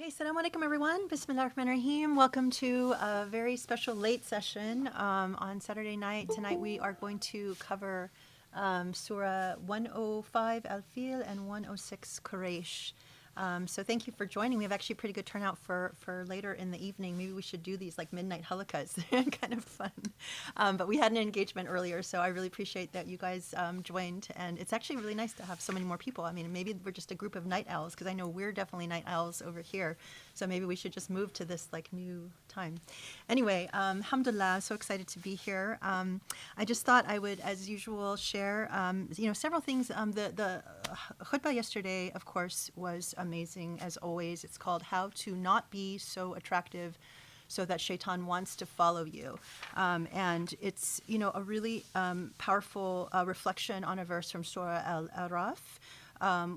Okay, Assalamu alaikum everyone. Bismillah ar-Rahman ar-Rahim. Welcome to a very special late session on Saturday night. Tonight we are going to cover Surah 105 Al-Fil and 106 Quraysh. So thank you for joining. We have actually a pretty good turnout for later in the evening. Maybe we should do these like midnight halakas. Kind of fun. But we had an engagement earlier, so I really appreciate that you guys joined. And it's actually really nice to have so many more people. I mean, maybe we're just a group of night owls, because I know we're definitely night owls over here. So maybe we should just move to this like new time. Anyway, alhamdulillah, so excited to be here. I just thought I would, as usual, share several things. The khutbah yesterday, of course, was amazing as always. It's called "How to Not Be So Attractive So That Shaitan Wants to Follow You," and it's a really powerful reflection on a verse from Surah Al-Araf.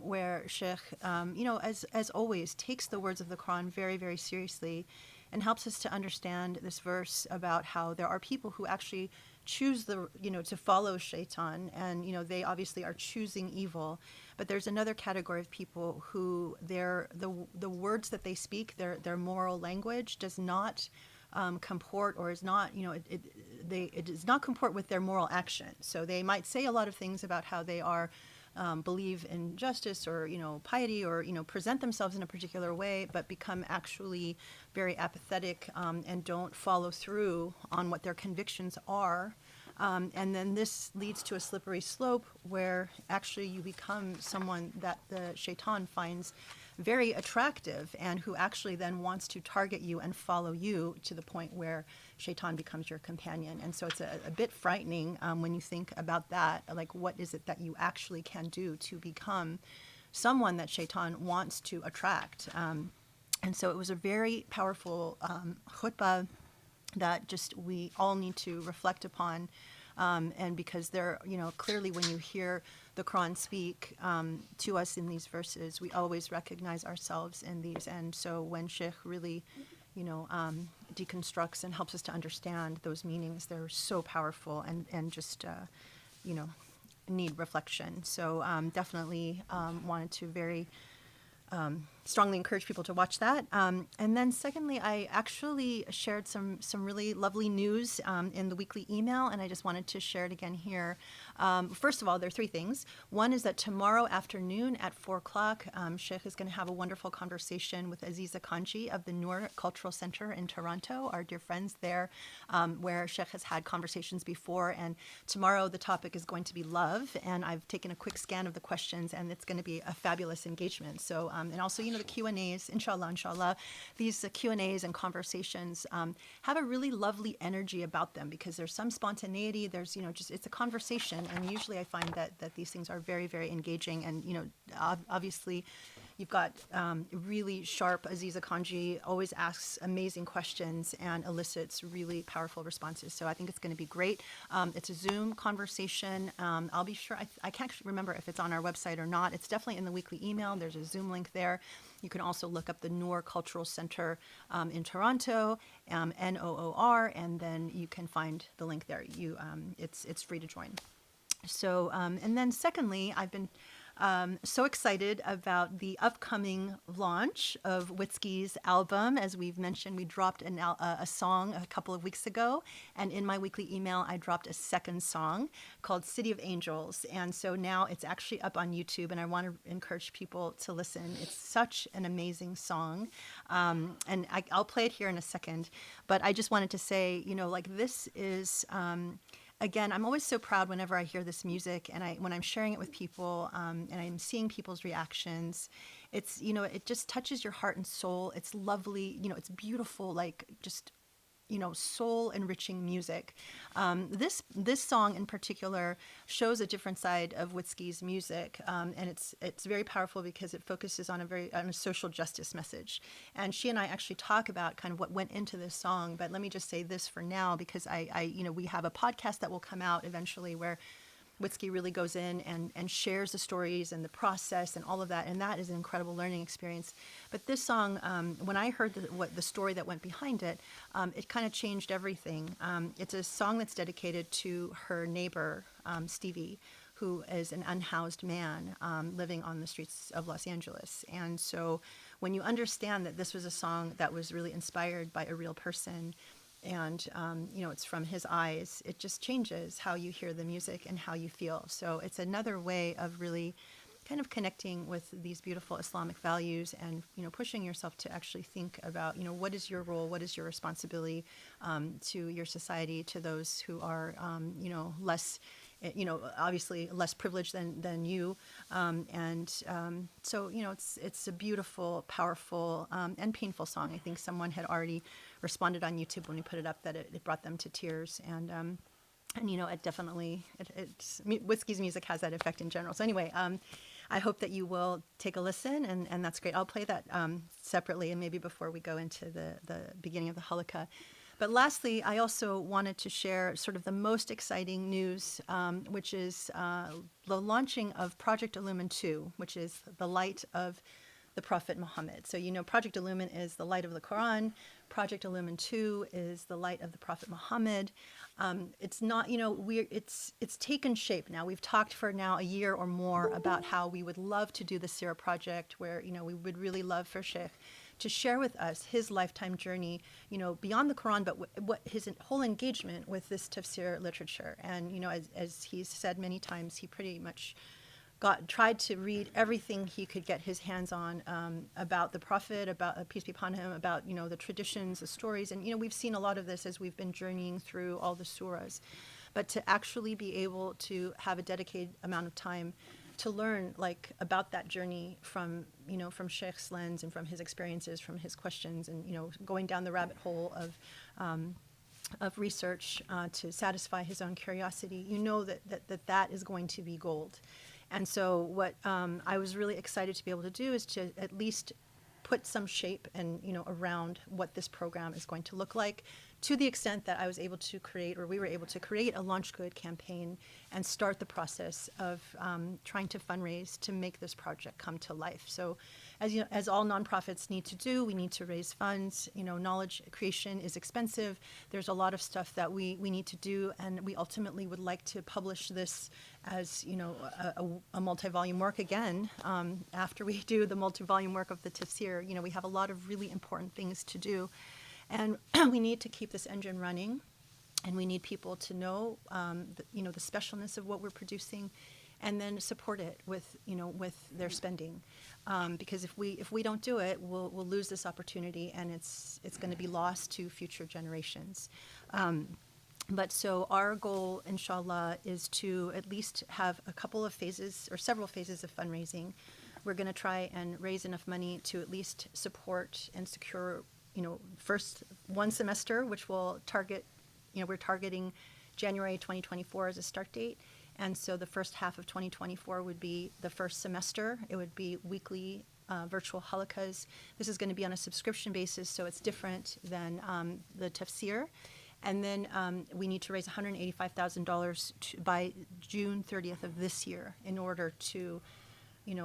Where Sheikh, as always, takes the words of the Quran very, very seriously and helps us to understand this verse about how there are people who actually choose to follow Shaitan, and, they obviously are choosing evil. But there's another category of people who the words that they speak, their moral language does not comport, or is not, it does not comport with their moral action. So they might say a lot of things about how they are believe in justice or piety, or present themselves in a particular way, but become actually very apathetic, and don't follow through on what their convictions are. And then this leads to a slippery slope where actually you become someone that the shaitan finds very attractive, and who actually then wants to target you and follow you to the point where shaitan becomes your companion. And so it's a bit frightening when you think about that, like what is it that you actually can do to become someone that shaitan wants to attract. And so it was a very powerful khutbah that just we all need to reflect upon. And because clearly when you hear the Quran speak to us in these verses, we always recognize ourselves in these. And so when Sheikh really, deconstructs and helps us to understand those meanings, they're so powerful and just, need reflection. So definitely wanted to very strongly encourage people to watch that. And then secondly, I actually shared some really lovely news in the weekly email, and I just wanted to share it again here. First of all, there are three things. One is that tomorrow afternoon at 4 o'clock, Sheikh is going to have a wonderful conversation with Aziza Kanji of the Noor Cultural Center in Toronto, our dear friends there, where Sheikh has had conversations before. And tomorrow the topic is going to be love, and I've taken a quick scan of the questions, and it's going to be a fabulous engagement. So, and also, the Q&As, inshallah, these Q&As and conversations have a really lovely energy about them, because there's some spontaneity, there's, it's a conversation, and usually I find that these things are very, very engaging. And, obviously you've got really sharp Aziza Kanji, always asks amazing questions and elicits really powerful responses. So I think it's going to be great. It's a Zoom conversation. I'll be sure, I can't remember if it's on our website or not. It's definitely in the weekly email. There's a Zoom link there. You can also look up the Noor Cultural Center in Toronto, NOOR, and then you can find the link there. It's free to join. So, and then secondly, I've been so excited about the upcoming launch of Witzke's album. As we've mentioned, we dropped a song a couple of weeks ago, and in my weekly email, I dropped a second song called City of Angels. And so now it's actually up on YouTube, and I want to encourage people to listen. It's such an amazing song. And I'll play it here in a second, but I just wanted to say, this is... Again, I'm always so proud whenever I hear this music, and when I'm sharing it with people, and I'm seeing people's reactions. It's, it just touches your heart and soul. It's lovely, it's beautiful, like just, soul enriching music. This song in particular shows a different side of Witzke's music, and it's very powerful because it focuses on a social justice message. And she and I actually talk about kind of what went into this song. But let me just say this for now, because we have a podcast that will come out eventually where Witzke really goes in and shares the stories and the process and all of that, and that is an incredible learning experience. But this song, when I heard the story that went behind it, it kind of changed everything. It's a song that's dedicated to her neighbor, Stevie, who is an unhoused man living on the streets of Los Angeles. And so when you understand that this was a song that was really inspired by a real person, and it's from his eyes, it just changes how you hear the music and how you feel. So it's another way of really kind of connecting with these beautiful Islamic values, and pushing yourself to actually think about what is your role, what is your responsibility to your society, to those who are less, obviously less privileged than you, so it's a beautiful, powerful, and painful song. I think someone had already responded on YouTube when we put it up that it brought them to tears, and it definitely, Whiskey's music has that effect in general. So anyway, I hope that you will take a listen, and that's great. I'll play that separately, and maybe before we go into the beginning of the halakha. But lastly, I also wanted to share sort of the most exciting news, which is the launching of Project Illumine 2, which is the light of the Prophet Muhammad. So, Project Illumine is the light of the Quran. Project Illumine 2 is the light of the Prophet Muhammad. It's not, it's taken shape now. We've talked for now a year or more about how we would love to do the Surah project, where, we would really love for Sheikh to share with us his lifetime journey, beyond the Quran, but what his whole engagement with this tafsir literature. And, as he's said many times, he pretty much tried to read everything he could get his hands on about the Prophet, about peace be upon him, about the traditions, the stories, and we've seen a lot of this as we've been journeying through all the surahs. But to actually be able to have a dedicated amount of time to learn about that journey from from Sheikh's lens and from his experiences, from his questions, and going down the rabbit hole of research to satisfy his own curiosity, that is going to be gold. And so what I was really excited to be able to do is to at least put some shape and around what this program is going to look like, to the extent that I was able to create, or we were able to create, a Launch Good campaign and start the process of trying to fundraise to make this project come to life. So as all nonprofits need to do, we need to raise funds. Knowledge creation is expensive. There's a lot of stuff that we need to do, and we ultimately would like to publish this as a multi-volume work again. After we do the multi-volume work of the tafsir, we have a lot of really important things to do, and we need to keep this engine running, and we need people to know the specialness of what we're producing, and then support it with their spending, because if we don't do it, we'll lose this opportunity, and it's going to be lost to future generations. But so our goal, inshallah, is to at least have a couple of phases or several phases of fundraising. We're going to try and raise enough money to at least support and secure, first one semester, which will target, we're targeting January 2024 as a start date. And so the first half of 2024 would be the first semester. It would be weekly virtual halakas. This is going to be on a subscription basis, so it's different than the tafsir. And then we need to raise $185,000 by June 30th of this year in order to,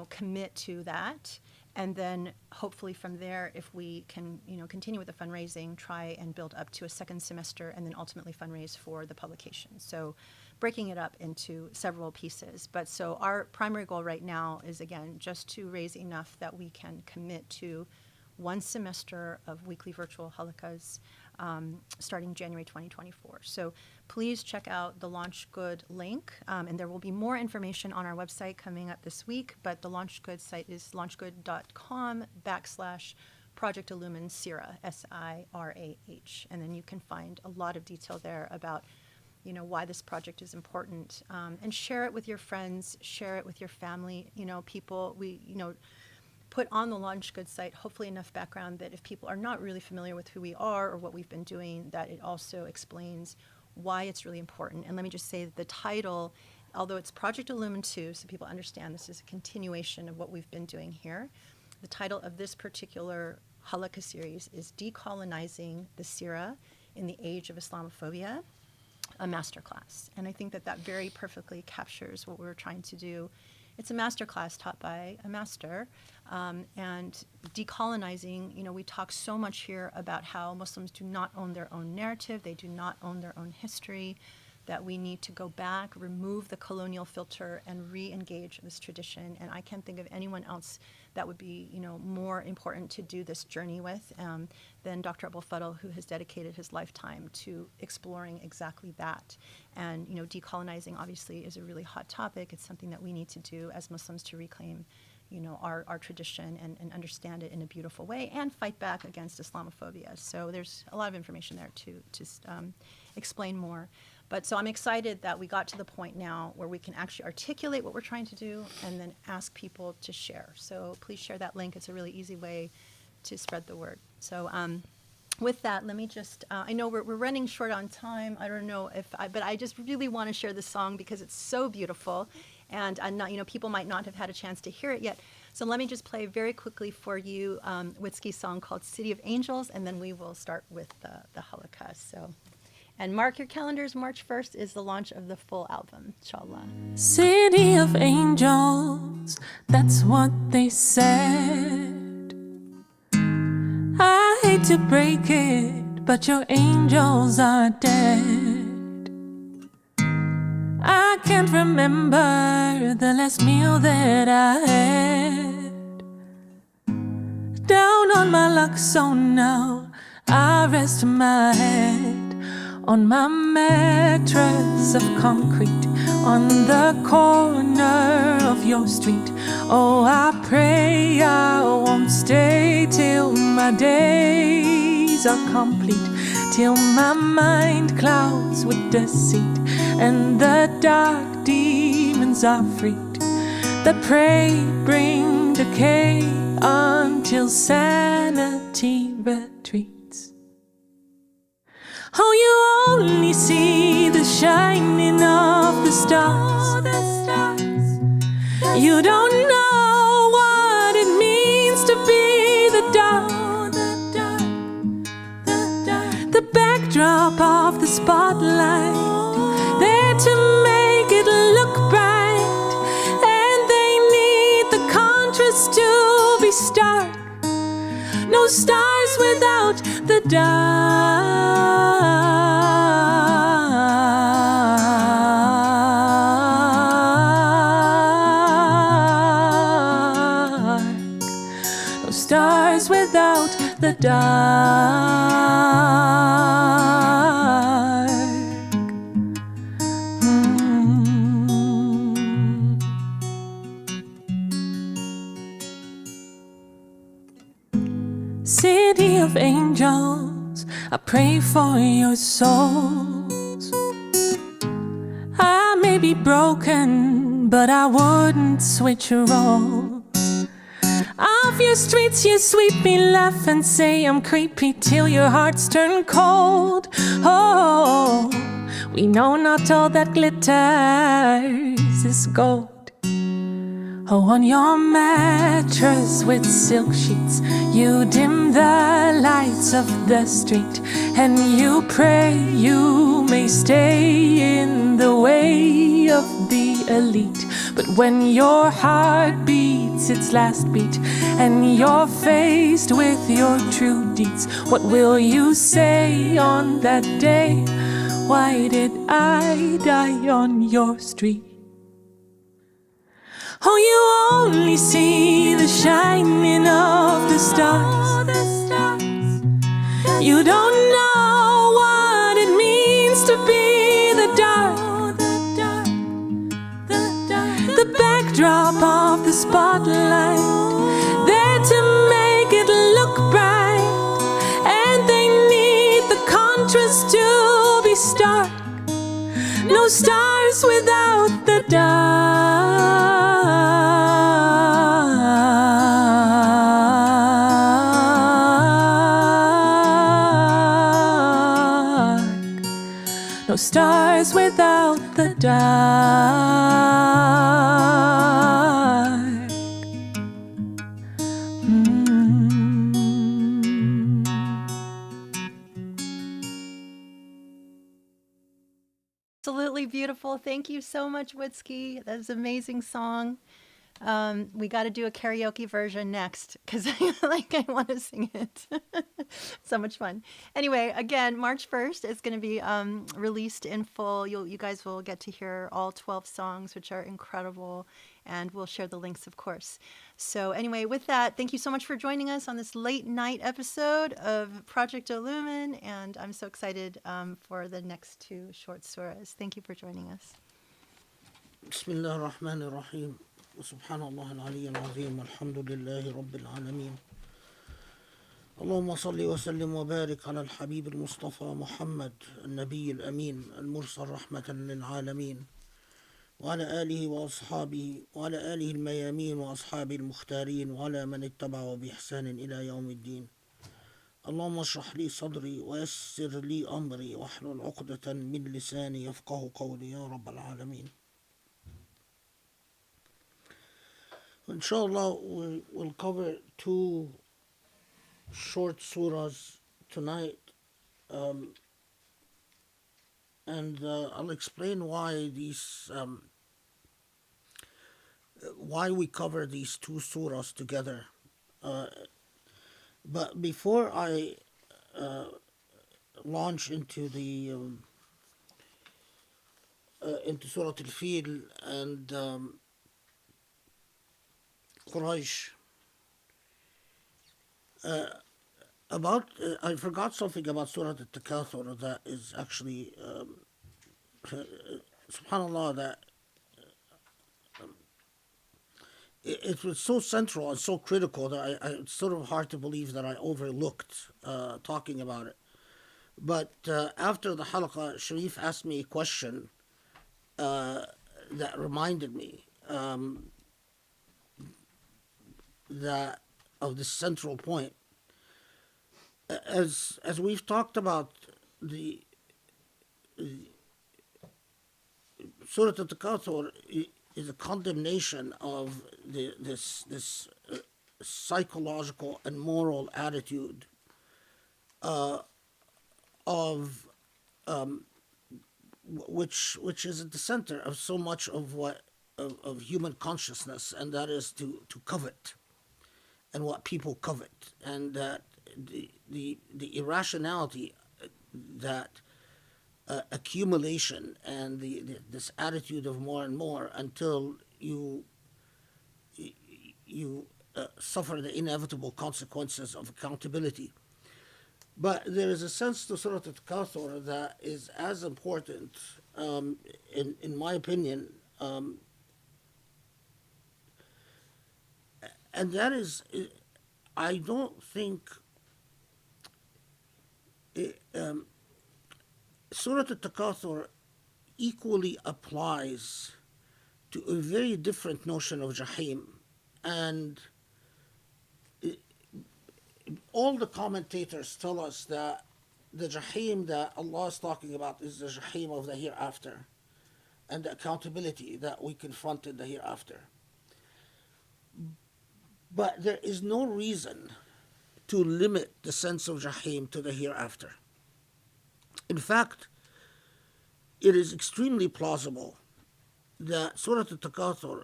commit to that. And then hopefully from there, if we can, continue with the fundraising, try and build up to a second semester, and then ultimately fundraise for the publication. So breaking it up into several pieces. But so our primary goal right now is, again, just to raise enough that we can commit to one semester of weekly virtual halakas starting January 2024. So please check out the Launch Good link, and there will be more information on our website coming up this week, but the Launch Good site is launchgood.com/Project Illumine Sirah, SIRAH, and then you can find a lot of detail there about why this project is important, and share it with your friends, share it with your family, people. Put on the Launch Good site hopefully enough background that if people are not really familiar with who we are or what we've been doing, that it also explains why it's really important. And let me just say that the title, although it's Project Illumine 2, so people understand this is a continuation of what we've been doing here, the title of this particular halakha series is Decolonizing the Sirah in the Age of Islamophobia, a masterclass. And I think that very perfectly captures what we're trying to do. It's a masterclass taught by a master, and decolonizing, we talk so much here about how Muslims do not own their own narrative, they do not own their own history, that we need to go back, remove the colonial filter, and re-engage this tradition. And I can't think of anyone else that would be, more important to do this journey with than Dr. Abul Fadl, who has dedicated his lifetime to exploring exactly that. And, decolonizing obviously is a really hot topic. It's something that we need to do as Muslims to reclaim, our tradition and understand it in a beautiful way and fight back against Islamophobia. So there's a lot of information there to explain more. But so I'm excited that we got to the point now where we can actually articulate what we're trying to do and then ask people to share. So please share that link. It's a really easy way to spread the word. So with that, let me just, I know we're running short on time. I don't know but I just really want to share this song because it's so beautiful. And I'm not, people might not have had a chance to hear it yet. So let me just play very quickly for you Witzke's song called City of Angels, and then we will start with the Holocaust. So, and mark your calendars, March 1st is the launch of the full album, inshallah. City of Angels, that's what they said. I hate to break it, but your angels are dead. I can't remember the last meal that I had. Down on my luck, so now I rest my head on my mattress of concrete on the corner of your street. Oh, I pray I won't stay till my days are complete, till my mind clouds with deceit and the dark demons are freed that pray bring decay until sanity retreats. Oh, you only see the shining of the stars. You don't know what it means to be the dark. The backdrop of the spotlight, there to make it look bright, and they need the contrast to be stark. No stars without the dark. No stars without the dark. City of angels, I pray for your souls. I may be broken, but I wouldn't switch roles. Off your streets you sweep me, laugh and say I'm creepy till your hearts turn cold. Oh, we know not all that glitters is gold. Oh, on your mattress with silk sheets, you dim the lights of the street, and you pray you may stay in the way of the elite. But when your heart beats its last beat, and you're faced with your true deeds, what will you say on that day? Why did I die on your street? Oh, you only see the shining of the stars. You don't know what it means to be the dark. The backdrop of the spotlight, there to make it look bright, and they need the contrast to be stark. No stars without the dark. No stars without the dark. Absolutely beautiful. Thank you so much, Witzke. That was an amazing song. We got to do a karaoke version next because I want to sing it. So much fun. Anyway, again, March 1st is going to be released in full. You guys will get to hear all 12 songs, which are incredible, and we'll share the links, of course. So anyway, with that, thank you so much for joining us on this late night episode of Project Illumine, and I'm so excited for the next two short surahs. Thank you for joining us. بسم الله الرحمن الرحيم وسبحان الله العلي العظيم والحمد لله رب العالمين اللهم صل وسلم وبارك على الحبيب المصطفى محمد النبي الأمين المرسل رحمة للعالمين وعلى آله وأصحابه وعلى آله الميامين وأصحابه المختارين وعلى من اتبعه بإحسان إلى يوم الدين اللهم اشرح لي صدري ويسر لي أمري واحلل عقدة من لساني يفقه قولي يا رب العالمين. Inshallah, we'll cover two short surahs tonight, and I'll explain why why we cover these two surahs together. But before I launch into into Surah Al-Fil and Quraysh, I forgot something about Surah Al-Takathur that is actually, subhanAllah, that it was so central and so critical that it's sort of hard to believe that I overlooked talking about it. But after the halaqah, Sharif asked me a question that reminded me that of this central point. As we've talked about, the Surah Al-Takathur is a condemnation of this psychological and moral attitude of which is at the center of so much of what of human consciousness, and that is to covet, and what people covet, and that the irrationality that accumulation and this attitude of more and more until you suffer the inevitable consequences of accountability. But there is a sense to Surah Al-Takathur that is as important, in my opinion, and that is, I don't think Surah Al-Takathur equally applies to a very different notion of Jahim. And all the commentators tell us that the Jahim that Allah is talking about is the Jahim of the hereafter, and the accountability that we confront in the hereafter. But there is no reason to limit the sense of Jahim to the hereafter. In fact, it is extremely plausible that Surah Al-Takathur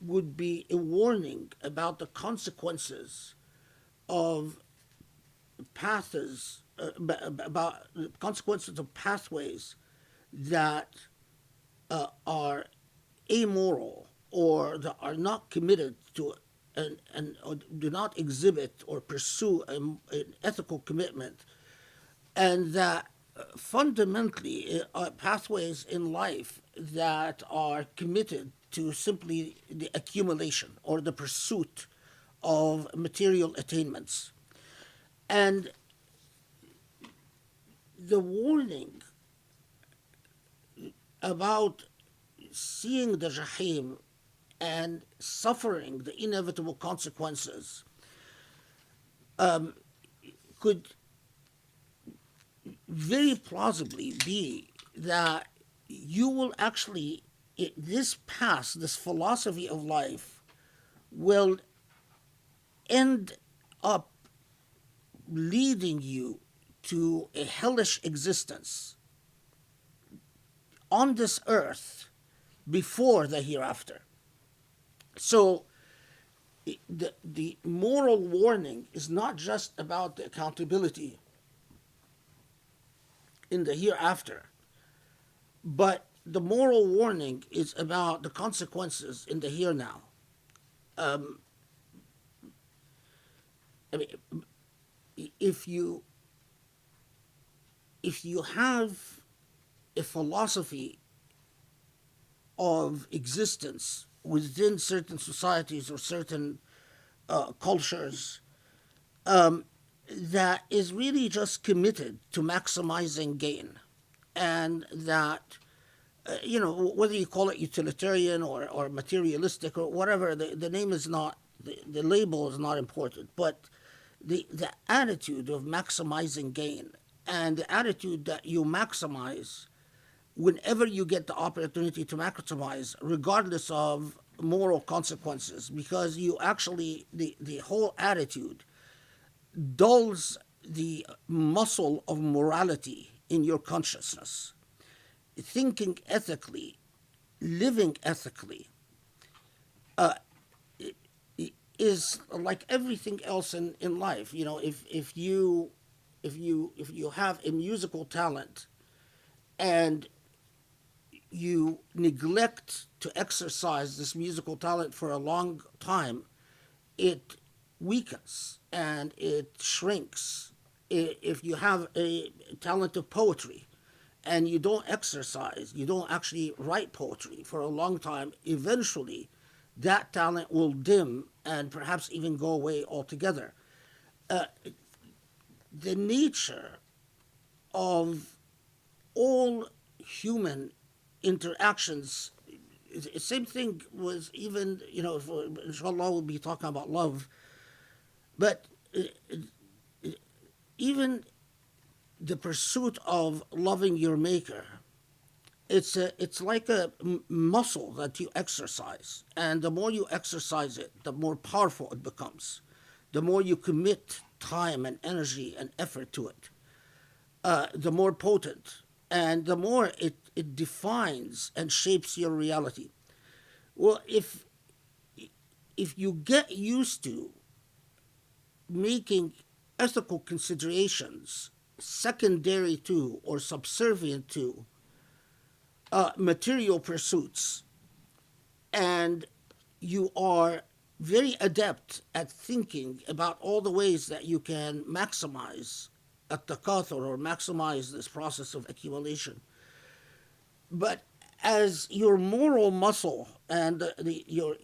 would be a warning about the consequences of paths, about the consequences of pathways that are amoral, or that are not committed to and do not exhibit or pursue an ethical commitment, and that fundamentally are pathways in life that are committed to simply the accumulation or the pursuit of material attainments. And the warning about seeing the Jahim and suffering the inevitable consequences could very plausibly be that you will actually, this path, this philosophy of life, will end up leading you to a hellish existence on this earth before the hereafter. So the moral warning is not just about the accountability in the hereafter, but the moral warning is about the consequences in the here now. I mean, if you have a philosophy of existence within certain societies or certain cultures that is really just committed to maximizing gain, and that whether you call it utilitarian or materialistic or whatever, the name is not, the label is not important, but the attitude of maximizing gain and the attitude that you maximize whenever you get the opportunity to maximize, regardless of moral consequences, because you actually, the whole attitude dulls the muscle of morality in your consciousness. Thinking ethically, living ethically, is like everything else in life. If you have a musical talent and you neglect to exercise this musical talent for a long time, it weakens and it shrinks. If you have a talent of poetry and you don't exercise, you don't actually write poetry for a long time, eventually that talent will dim and perhaps even go away altogether. The nature of all human interactions, same thing was even, inshallah we'll be talking about love, but even the pursuit of loving your maker, it's like a muscle that you exercise, and the more you exercise it, the more powerful it becomes. The more you commit time and energy and effort to it, the more potent, and the more it defines and shapes your reality. Well, if you get used to making ethical considerations secondary to or subservient to material pursuits, and you are very adept at thinking about all the ways that you can maximize at-takathur, or maximize this process of accumulation. But as your moral muscle and your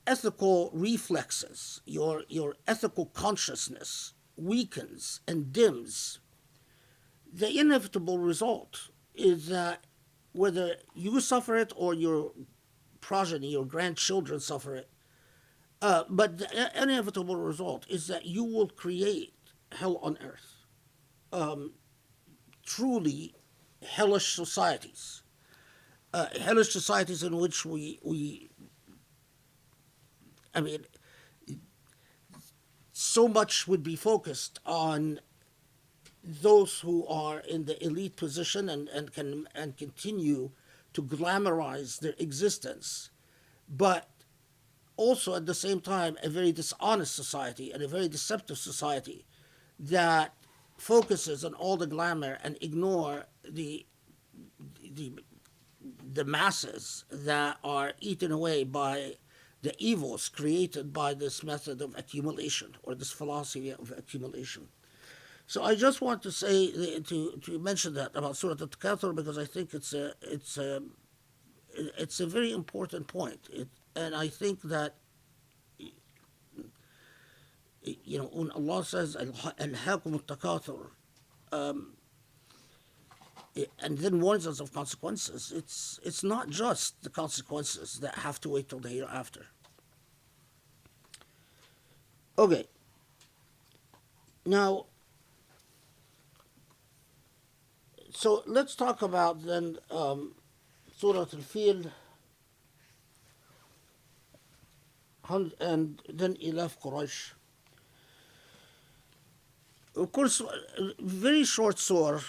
ethical reflexes, your ethical consciousness weakens and dims, the inevitable result is that whether you suffer it or your progeny, your grandchildren suffer it, but the inevitable result is that you will create hell on earth. Truly hellish societies. Hellish societies in which I mean, so much would be focused on those who are in the elite position and can continue to glamorize their existence, but also at the same time a very dishonest society and a very deceptive society that focuses on all the glamour and ignore the masses that are eaten away by the evils created by this method of accumulation or this philosophy of accumulation. So I just want to say to mention that about Surah Al-Takathur, because I think it's a very important point, and I think that when Allah says "Alhaakum al-takathur," and then warns us of consequences, it's not just the consequences that have to wait till the hereafter. Okay. Now, so let's talk about then Surah Al-Fil and then Ilaf Quraysh. Of course, very short surah.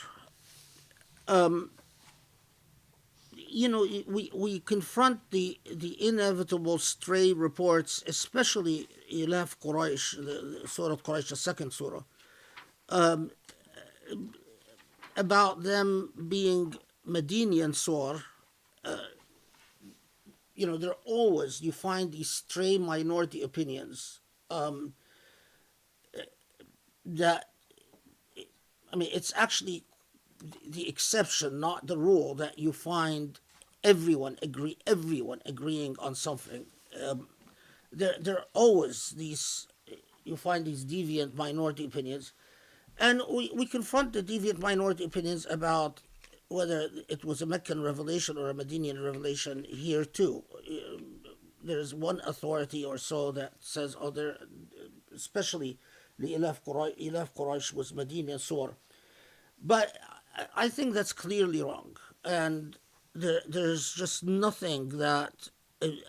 we confront the inevitable stray reports, especially Ilaf Quraysh, the Surah Quraysh, the second surah, about them being Medinian Surah. There always, you find these stray minority opinions that, it's actually the exception, not the rule, that you find everyone agreeing on something. There are always these, you find these deviant minority opinions, and we confront the deviant minority opinions about whether it was a Meccan revelation or a Medinian revelation here too. There's one authority or so that says, especially the Ilaf Quraysh was Medinian Surah. But I think that's clearly wrong. And there's just nothing that,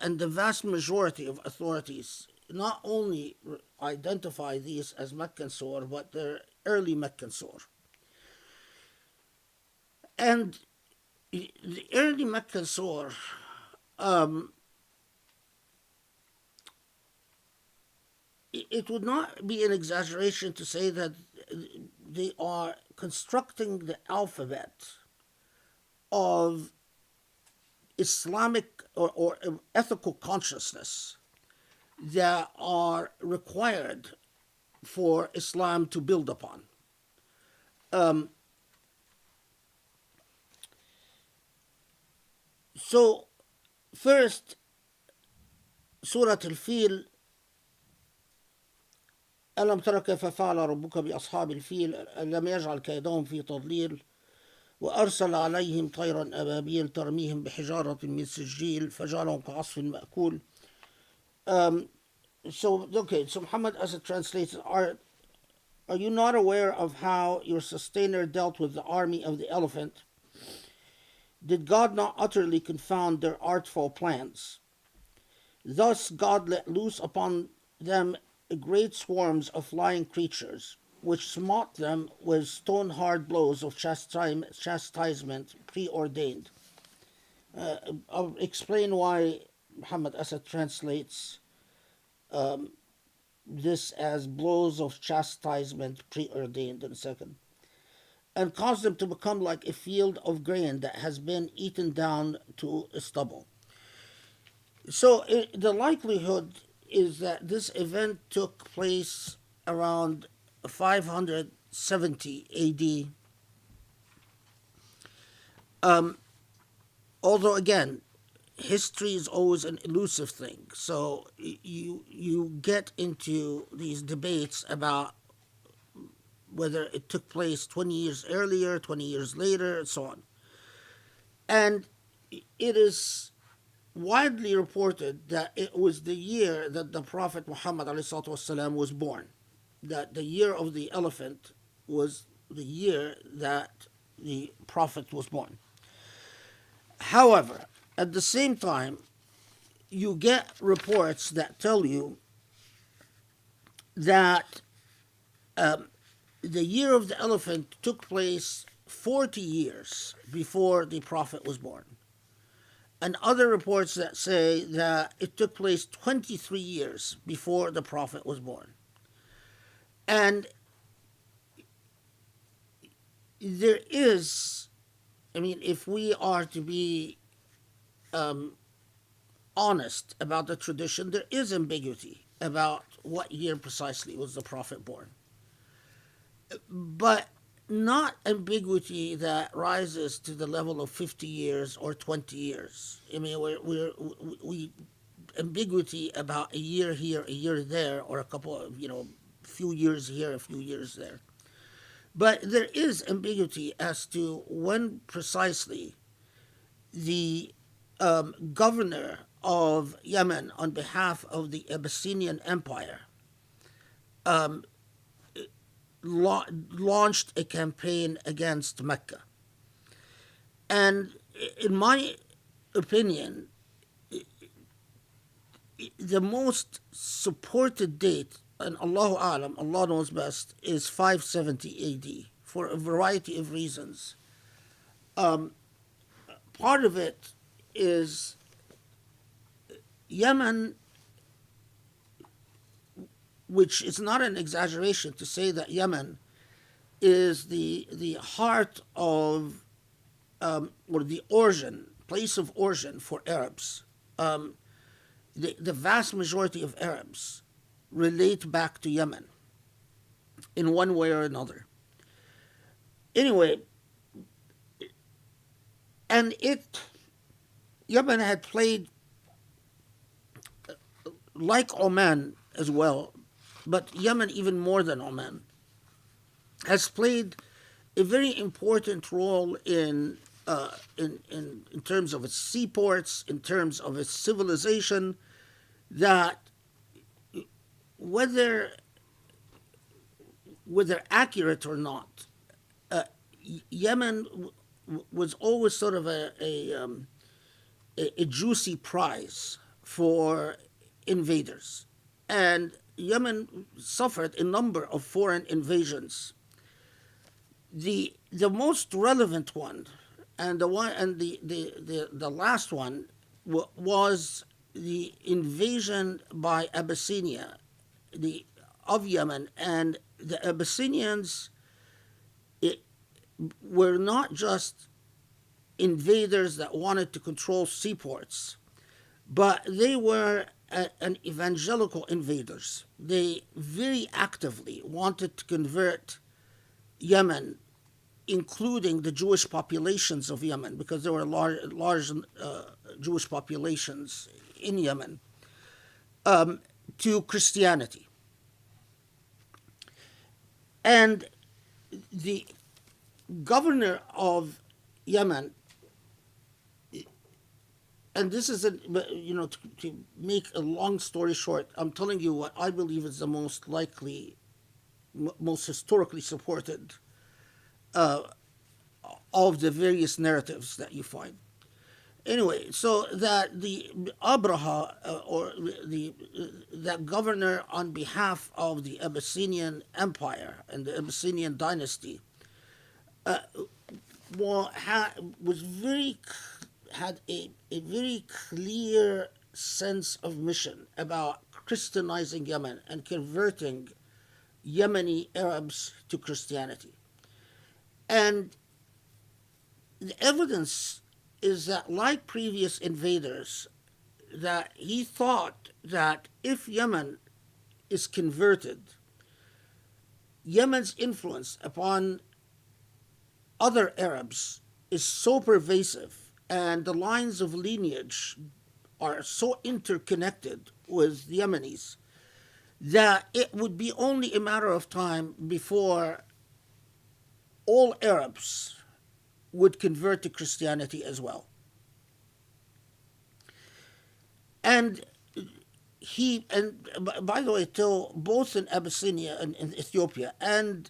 and the vast majority of authorities not only identify these as Meccan Surah, but they're early Meccan Surah. And the early Meccan Surah, it would not be an exaggeration to say that they are constructing the alphabet of Islamic or ethical consciousness that are required for Islam to build upon. So, first, Surah Al-Fil, ألم تر كيف فعل ربك بأصحاب الفيل ألم يجعل كيدهم في تضليل وأرسل عليهم طيرا أبابيل ترميهم بحجارة من سجيل فجعلهم كعصف مأكول. So Muhammad, as it translates, are you not aware of how your sustainer dealt with the army of the elephant? Did God not utterly confound their artful plans? Thus God let loose upon them great swarms of flying creatures, which smote them with stone-hard blows of chastisement preordained. I'll explain why Muhammad Asad translates this as blows of chastisement preordained in a second. And caused them to become like a field of grain that has been eaten down to stubble. So the likelihood is that this event took place around 570 AD. Although, again, history is always an elusive thing. So you get into these debates about whether it took place 20 years earlier, 20 years later, and so on. And it is widely reported that it was the year that the Prophet Muhammad ﷺ was born, that the year of the elephant was the year that the Prophet was born. However, at the same time, you get reports that tell you that the year of the elephant took place 40 years before the Prophet was born. And other reports that say that it took place 23 years before the Prophet was born. And there is, if we are to be honest about the tradition, there is ambiguity about what year precisely was the Prophet born. But not ambiguity that rises to the level of 50 years or 20 years. We ambiguity about a year here, a year there, or a couple of, few years here, a few years there. But there is ambiguity as to when precisely the governor of Yemen on behalf of the Abyssinian Empire launched a campaign against Mecca. And in my opinion, the most supported date, and Allahu A'lam, Allah knows best, is 570 AD for a variety of reasons. part of it is Yemen, which is not an exaggeration to say that Yemen is the heart of, or the origin, place of origin for Arabs. The vast majority of Arabs relate back to Yemen in one way or another. Anyway, and Yemen had played, like Oman as well, but Yemen even more than Oman, has played a very important role in terms of its seaports, in terms of its civilization, that whether accurate or not, Yemen was always sort of a juicy prize for invaders. And Yemen suffered a number of foreign invasions. The most relevant one, and the last one, was the invasion by Abyssinia of Yemen. And the Abyssinians were not just invaders that wanted to control seaports, but they were an evangelical invaders. They very actively wanted to convert Yemen, including the Jewish populations of Yemen, because there were large Jewish populations in Yemen, to Christianity. And the governor of Yemen, and this is to make a long story short, I'm telling you what I believe is the most likely, most historically supported of the various narratives that you find. Anyway, so that the Abraha, that governor on behalf of the Abyssinian Empire and the Abyssinian dynasty, had a very clear sense of mission about Christianizing Yemen and converting Yemeni Arabs to Christianity. And the evidence is that, like previous invaders, that he thought that if Yemen is converted, Yemen's influence upon other Arabs is so pervasive, and the lines of lineage are so interconnected with the Yemenis, that it would be only a matter of time before all Arabs would convert to Christianity as well. And by the way, till both in Abyssinia and in Ethiopia and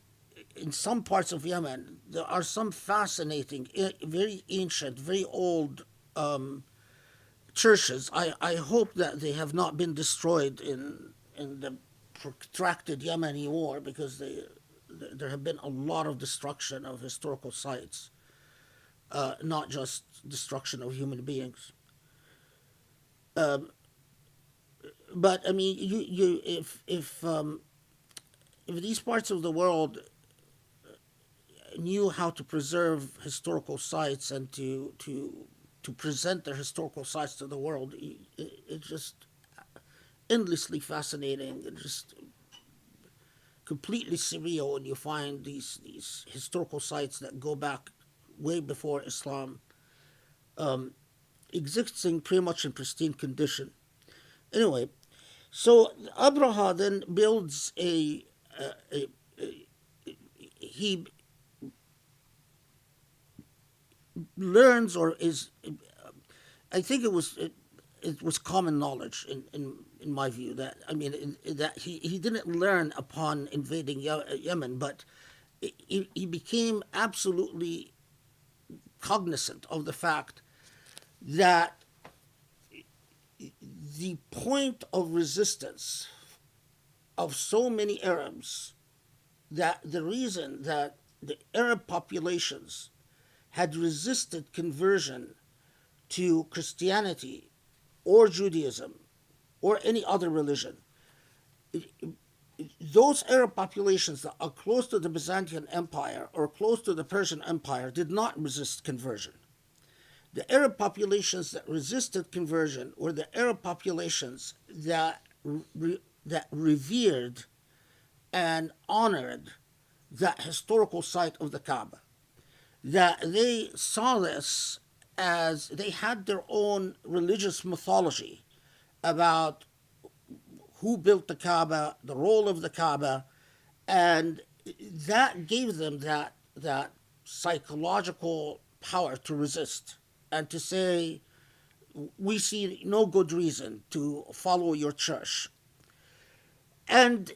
in some parts of Yemen, there are some fascinating, very ancient, very old churches. I hope that they have not been destroyed in the protracted Yemeni war, because there have been a lot of destruction of historical sites, not just destruction of human beings. But I mean, if these parts of the world knew how to preserve historical sites and to present their historical sites to the world, it's just endlessly fascinating and just completely surreal when you find these historical sites that go back way before Islam, existing pretty much in pristine condition. Anyway, so Abraha then builds he learns, or is, I think it was common knowledge in my view, that that he didn't learn upon invading Yemen, but he became absolutely cognizant of the fact that the point of resistance of so many Arabs, that the reason that the Arab populations had resisted conversion to Christianity or Judaism or any other religion, those Arab populations that are close to the Byzantine Empire or close to the Persian Empire did not resist conversion. The Arab populations that resisted conversion were the Arab populations that revered and honored that historical site of the Kaaba. That they saw this as they had their own religious mythology about who built the Kaaba, the role of the Kaaba, and that gave them that psychological power to resist and to say, we see no good reason to follow your church. And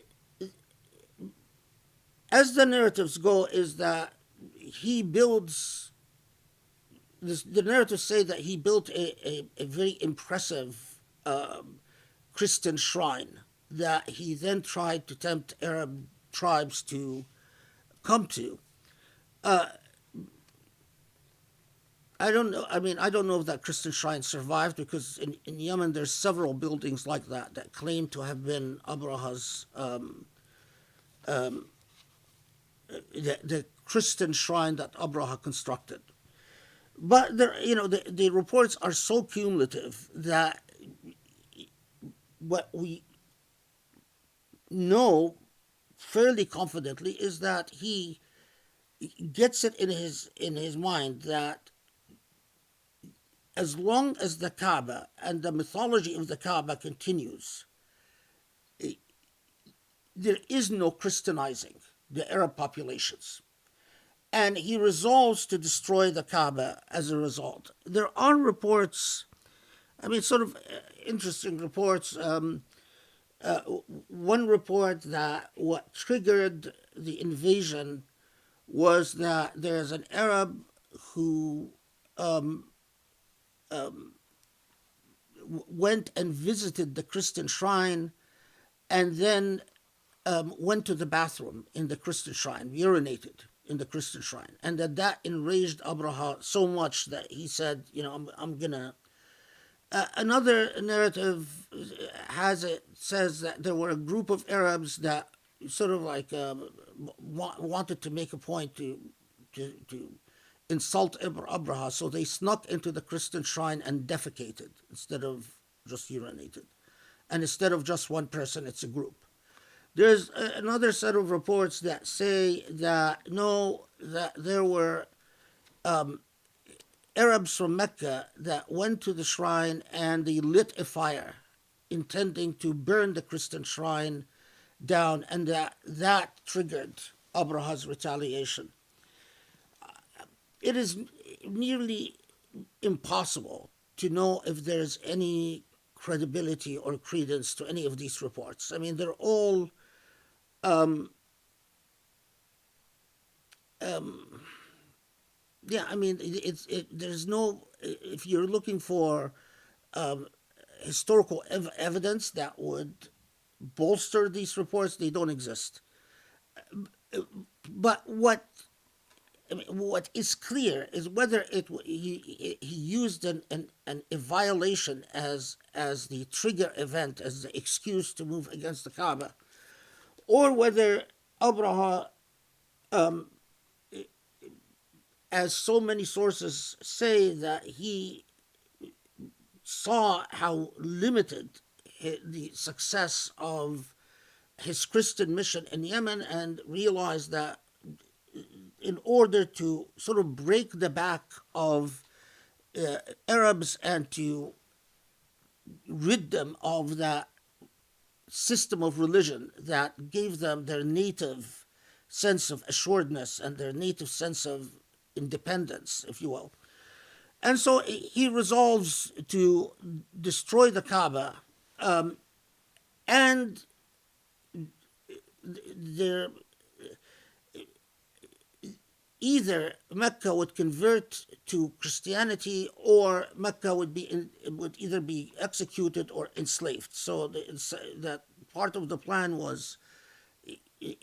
as the narratives go, is that he builds, the narratives say that he built a very impressive Christian shrine that he then tried to tempt Arab tribes to come to. I don't know. I mean, I don't know if that Christian shrine survived, because in Yemen there's several buildings like that claim to have been Abraha's the Christian shrine that Abraha constructed. But the reports are so cumulative that what we know fairly confidently is that he gets it in his mind that as long as the Kaaba and the mythology of the Kaaba continues, there is no Christianizing the Arab populations. And he resolves to destroy the Kaaba as a result. There are reports, sort of interesting reports. One report that what triggered the invasion was that there's an Arab who went and visited the Christian shrine and then went to the bathroom in the Christian shrine, urinated in the Christian shrine. And that enraged Abraha so much that he said, I'm gonna... another narrative says that there were a group of Arabs that sort of like wanted to make a point to insult Abraha, so they snuck into the Christian shrine and defecated instead of just urinated. And instead of just one person, it's a group. There's another set of reports that say that that there were Arabs from Mecca that went to the shrine and they lit a fire, intending to burn the Christian shrine down, and that triggered Abraha's retaliation. It is nearly impossible to know if there's any credibility or credence to any of these reports. They're all there's no, if you're looking for historical evidence that would bolster these reports, they don't exist. But what is clear is whether he used a violation as the trigger event, as the excuse to move against the Kaaba, or whether Abraha, as so many sources say, that he saw how limited the success of his Christian mission in Yemen and realized that in order to sort of break the back of Arabs and to rid them of that system of religion that gave them their native sense of assuredness and their native sense of independence, if you will. And so he resolves to destroy the Kaaba, and there... either Mecca would convert to Christianity, or Mecca would either be executed or enslaved. So that part of the plan was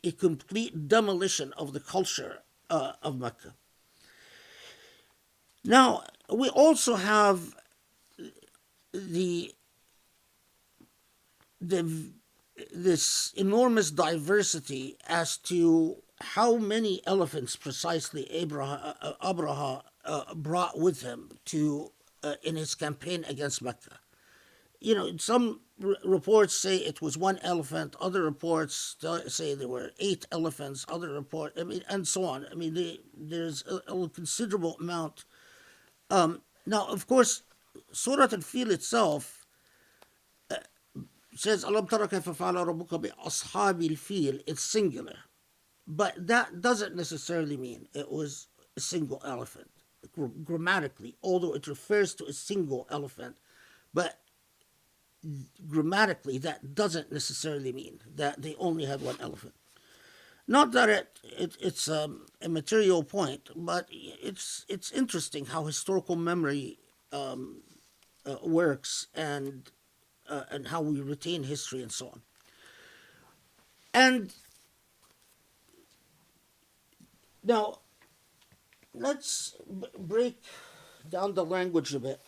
a complete demolition of the culture of Mecca. Now, we also have the this enormous diversity as to how many elephants precisely Abraha brought with him to in his campaign against Mecca. You know, some reports say it was one elephant. Other reports say there were 8 elephants. Other report, I mean, and so on. I mean, there's a considerable amount. Now, of course, Surah Al-Fil itself says, "Alam tara kayfa fa'ala rabbuka bi ashabil fil." It's singular, but that doesn't necessarily mean it was a single elephant grammatically, although it refers to a single elephant. But grammatically, that doesn't necessarily mean that they only had one elephant. Not that it's a material point, but it's interesting how historical memory works, and how we retain history and so on. And now, let's break down the language a bit.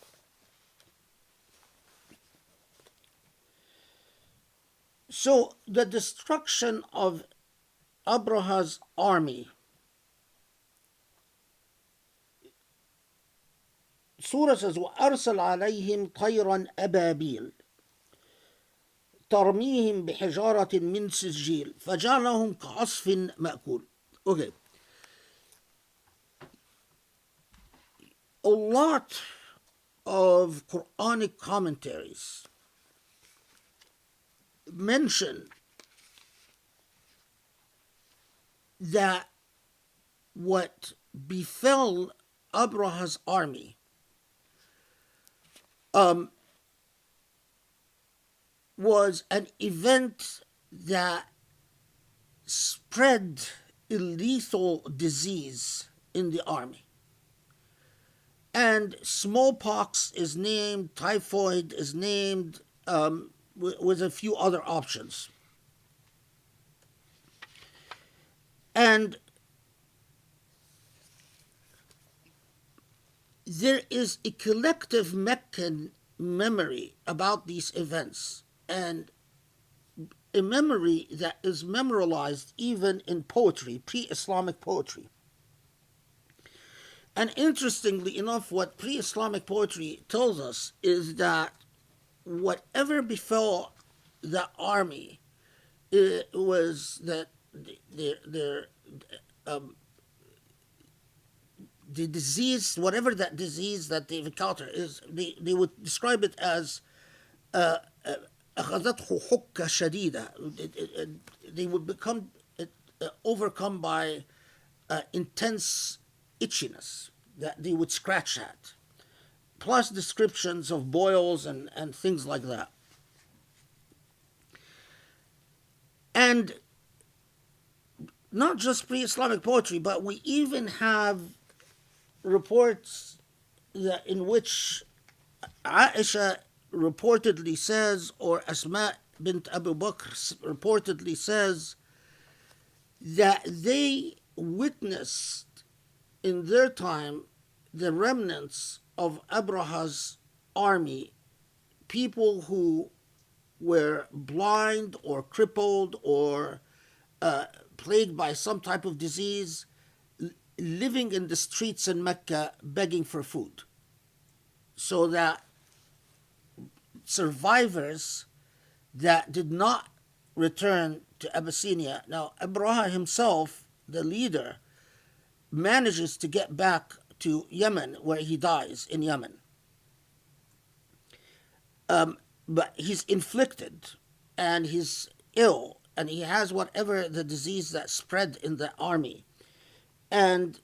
So, the destruction of Abraha's army, Surah says, وَأَرْسَلْ عَلَيْهِمْ طَيْرًا أَبَابِيلَ ترميهم بحجارة من سجيل فجعلهم كعصف مأكول. Okay. A lot of Quranic commentaries mention that what befell Abraha's army was an event that spread a lethal disease in the army. And smallpox is named, typhoid is named, with a few other options. And there is a collective Meccan memory about these events, and a memory that is memorialized even in poetry, pre-Islamic poetry. And interestingly enough, what pre-Islamic poetry tells us is that whatever befell the army, it was that the disease, whatever that disease that they've encountered is, they would describe it as أخذته حكة شديدة. They would become overcome by intense itchiness that they would scratch at, plus descriptions of boils and things like that. And not just pre-Islamic poetry, but we even have reports in which Aisha reportedly says, or Asma bint Abu Bakr reportedly says, that they witnessed in their time the remnants of Abraha's army, people who were blind or crippled or plagued by some type of disease, living in the streets in Mecca begging for food. So that survivors that did not return to Abyssinia, now Abraha himself, the leader, manages to get back to Yemen, where he dies in Yemen. But he's inflicted, and he's ill, and he has whatever the disease that spread in the army. And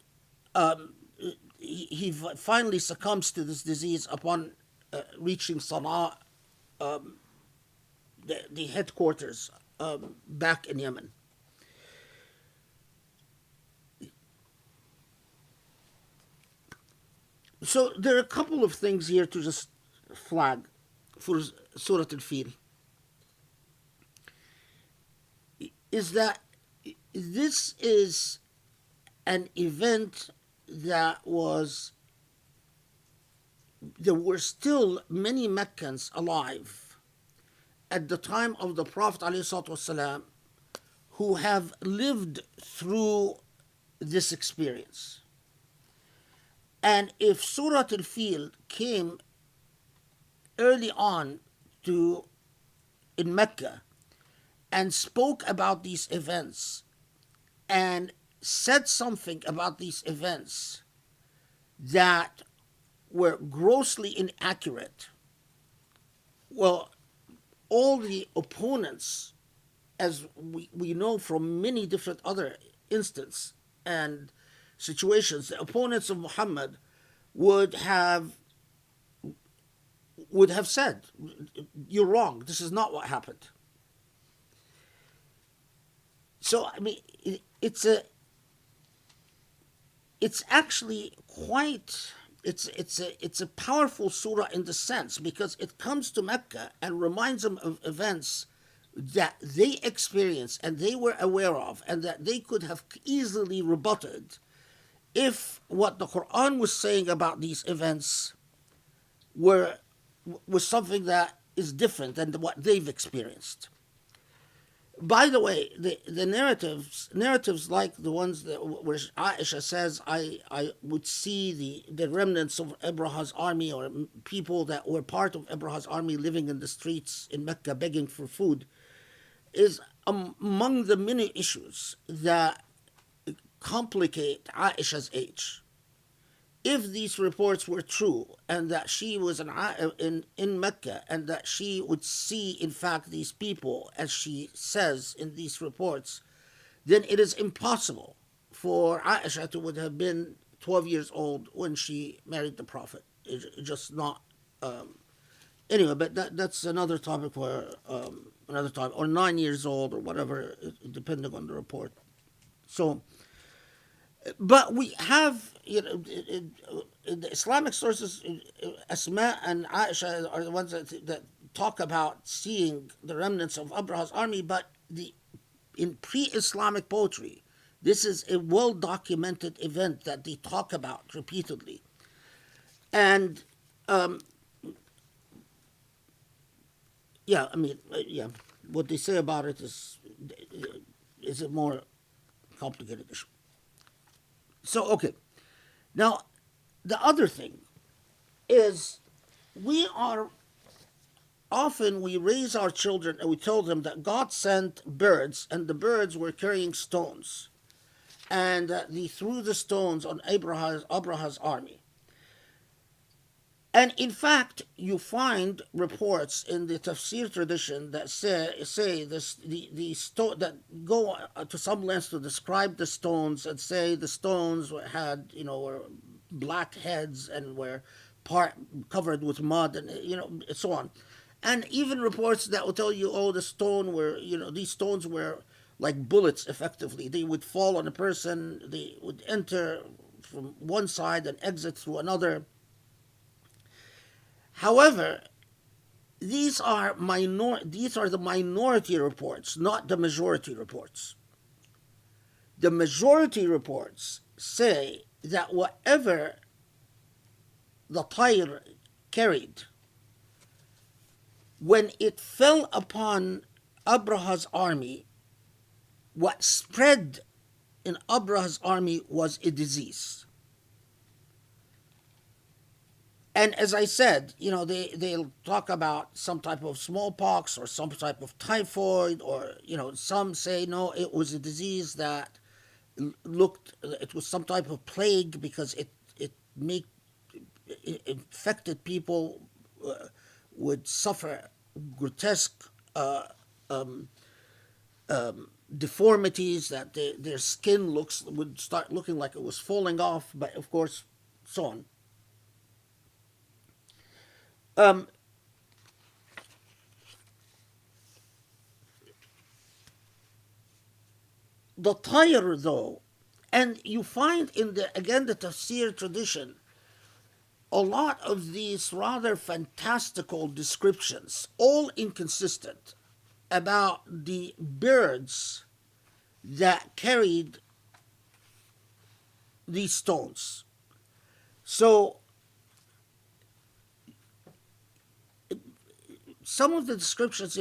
he finally succumbs to this disease upon reaching Sana'a, the headquarters back in Yemen. So there are a couple of things here to just flag for Surah Al-Fil. Is that this is an event that was there were still many Meccans alive at the time of the Prophet ﷺ who have lived through this experience. And if Surah Al-Fil came early on in Mecca and spoke about these events and said something about these events that were grossly inaccurate, well, all the opponents, as we know from many different other instances and situations, the opponents of Muhammad would have said, you're wrong, this is not what happened. So, I mean, it's actually quite, it's a powerful surah in the sense, because it comes to Mecca and reminds them of events that they experienced and they were aware of, and that they could have easily rebutted if what the Quran was saying about these events was something that is different than what they've experienced. By the way, the narratives like the ones where Aisha says, I would see the remnants of Abraha's army, or people that were part of Abraha's army living in the streets in Mecca begging for food, is among the many issues that complicate Aisha's age. If these reports were true, and that she was in Mecca, and that she would see, in fact, these people, as she says in these reports, then it is impossible for Aisha to would have been 12 years old when she married the Prophet. It's just not... anyway, but that's another topic for another time, or 9 years old, or whatever, depending on the report. So... But we have, in the Islamic sources, Asma and Aisha are the ones that talk about seeing the remnants of Abraha's army, but in pre-Islamic poetry, this is a well-documented event that they talk about repeatedly. And, what they say about it is a more complicated issue. So, okay. Now, the other thing is we raise our children and we tell them that God sent birds, and the birds were carrying stones, and they threw the stones on Abraha's army. And in fact, you find reports in the tafsir tradition that say this, that go to some lengths to describe the stones, and say the stones had, were black heads and were covered with mud, and so on. And even reports that will tell you, these stones were like bullets. Effectively, they would fall on a person, they would enter from one side and exit through another. However, these are the minority reports, not the majority reports. The majority reports say that whatever the tayr carried, when it fell upon Abraha's army, what spread in Abraha's army was a disease. And as I said, they'll talk about some type of smallpox or some type of typhoid, or, some say, no, it was a disease that it was some type of plague, because it infected people, would suffer grotesque deformities, that their skin would start looking like it was falling off, but of course, so on. The tayr, though, and you find in the tafsir tradition, a lot of these rather fantastical descriptions, all inconsistent, about the birds that carried these stones. So some of the descriptions,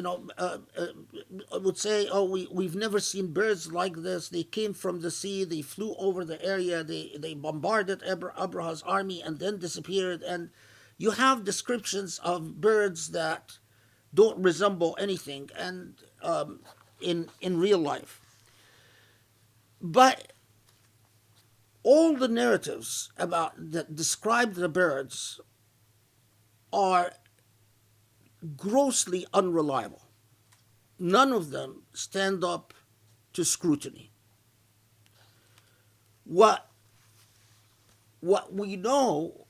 would say, "Oh, we've never seen birds like this. They came from the sea. They flew over the area. They bombarded Abraha's army and then disappeared." And you have descriptions of birds that don't resemble anything, and in real life. But all the narratives that describe the birds are grossly unreliable. None of them stand up to scrutiny. What we know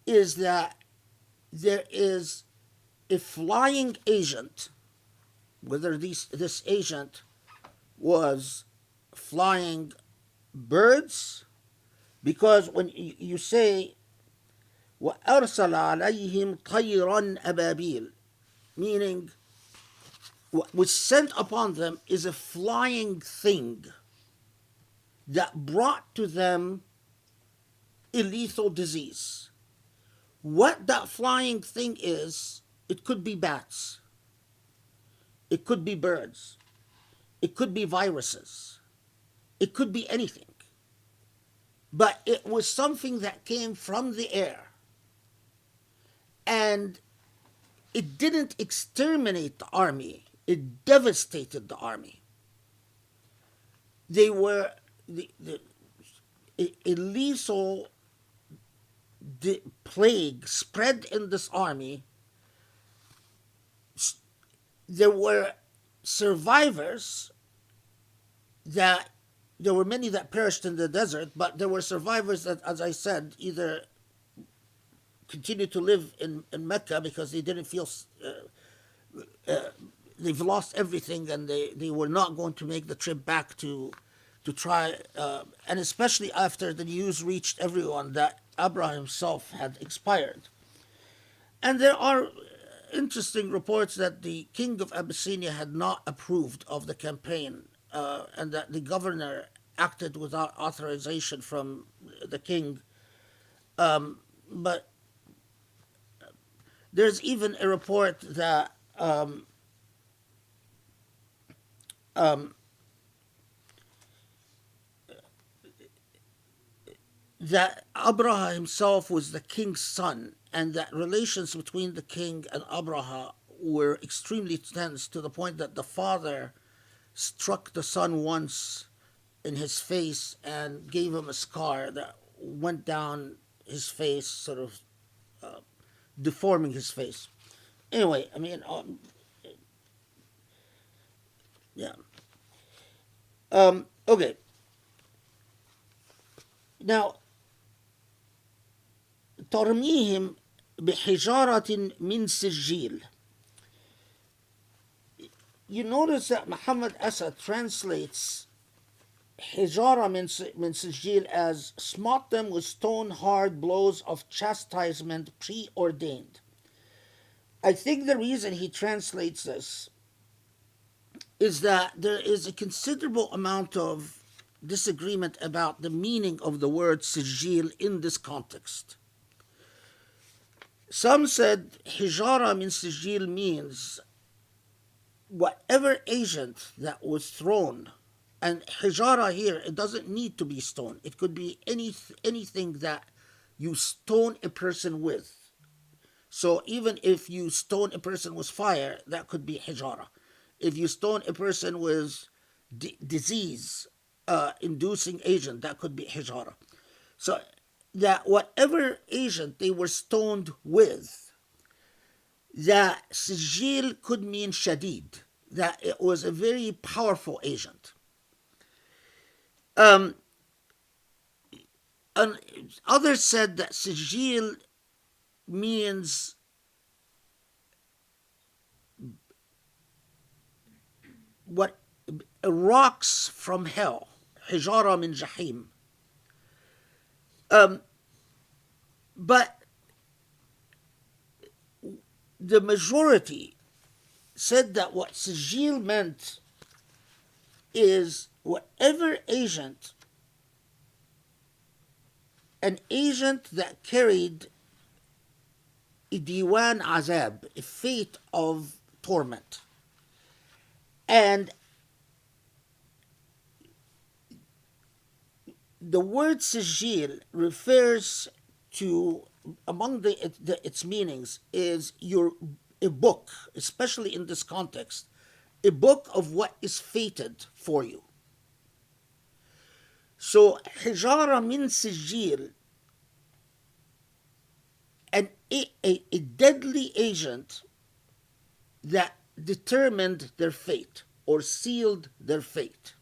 is that there is a flying agent, whether this agent was flying birds, because when you say وَأَرْسَلَ عَلَيْهِمْ طَيْرًا أَبَابِيلَ, meaning what was sent upon them is a flying thing that brought to them a lethal disease. What that flying thing is, it could be bats, it could be birds, it could be viruses, it could be anything. But it was something that came from the air. And it didn't exterminate the army, it devastated the army. They were a lethal plague spread in this army. There were survivors there were many that perished in the desert, but there were survivors that, as I said, either continued to live in Mecca because they didn't feel they've lost everything, and they were not going to make the trip back to try, and especially after the news reached everyone that Abraham himself had expired. And there are interesting reports that the king of Abyssinia had not approved of the campaign, and that the governor acted without authorization from the king. But there's even a report that that Abraha himself was the king's son, and that relations between the king and Abraha were extremely tense, to the point that the father struck the son once in his face and gave him a scar that went down his face, sort of deforming his face. Anyway, I mean, yeah. Okay. Now, ترميهم بحجارة من سجيل. You notice that Muhammad Asad translates حجارة من سجيل as smote them with stone-hard blows of chastisement preordained. I think the reason he translates this is that there is a considerable amount of disagreement about the meaning of the word sijil in this context. Some said hijara min sijil means whatever agent that was thrown, and hijara here, it doesn't need to be stone. It could be anything that you stone a person with. So even if you stone a person with fire, that could be hijara. If you stone a person with disease inducing agent, that could be hijara. So that whatever agent they were stoned with, that sijil could mean shadid, that it was a very powerful agent. And others said that sijil means what rocks from hell, hijara min jahim. But the majority said that what sijil meant is whatever agent, an agent that carried diwan azab, a fate of torment. And the word sijil refers to, among its meanings, is a book, especially in this context, a book of what is fated for you. So hijara min sijil, a deadly agent that determined their fate or sealed their fate.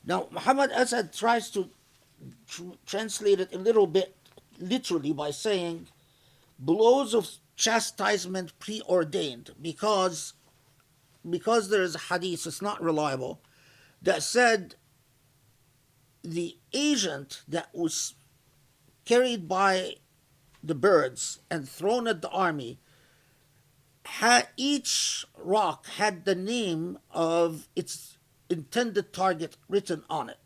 Now, Muhammad Asad tries to translate it a little bit literally by saying blows of chastisement preordained, because there is a hadith, it's not reliable, that said the agent that was carried by the birds and thrown at the army, each rock had the name of its intended target written on it.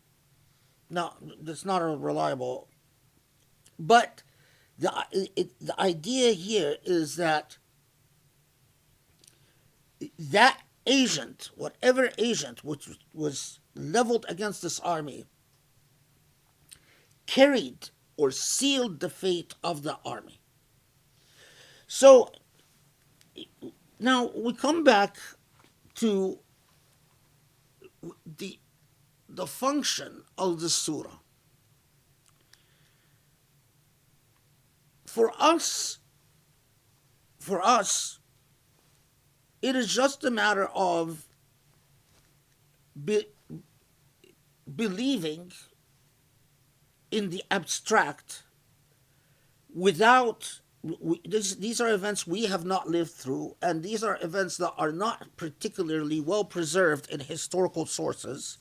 Now, that's not a reliable, but the idea here is that that agent, whatever agent which was leveled against this army, carried or sealed the fate of the army. So now we come back to the function of the surah. For us, it is just a matter of believing in the abstract without. These are events we have not lived through, and these are events that are not particularly well preserved in historical sources.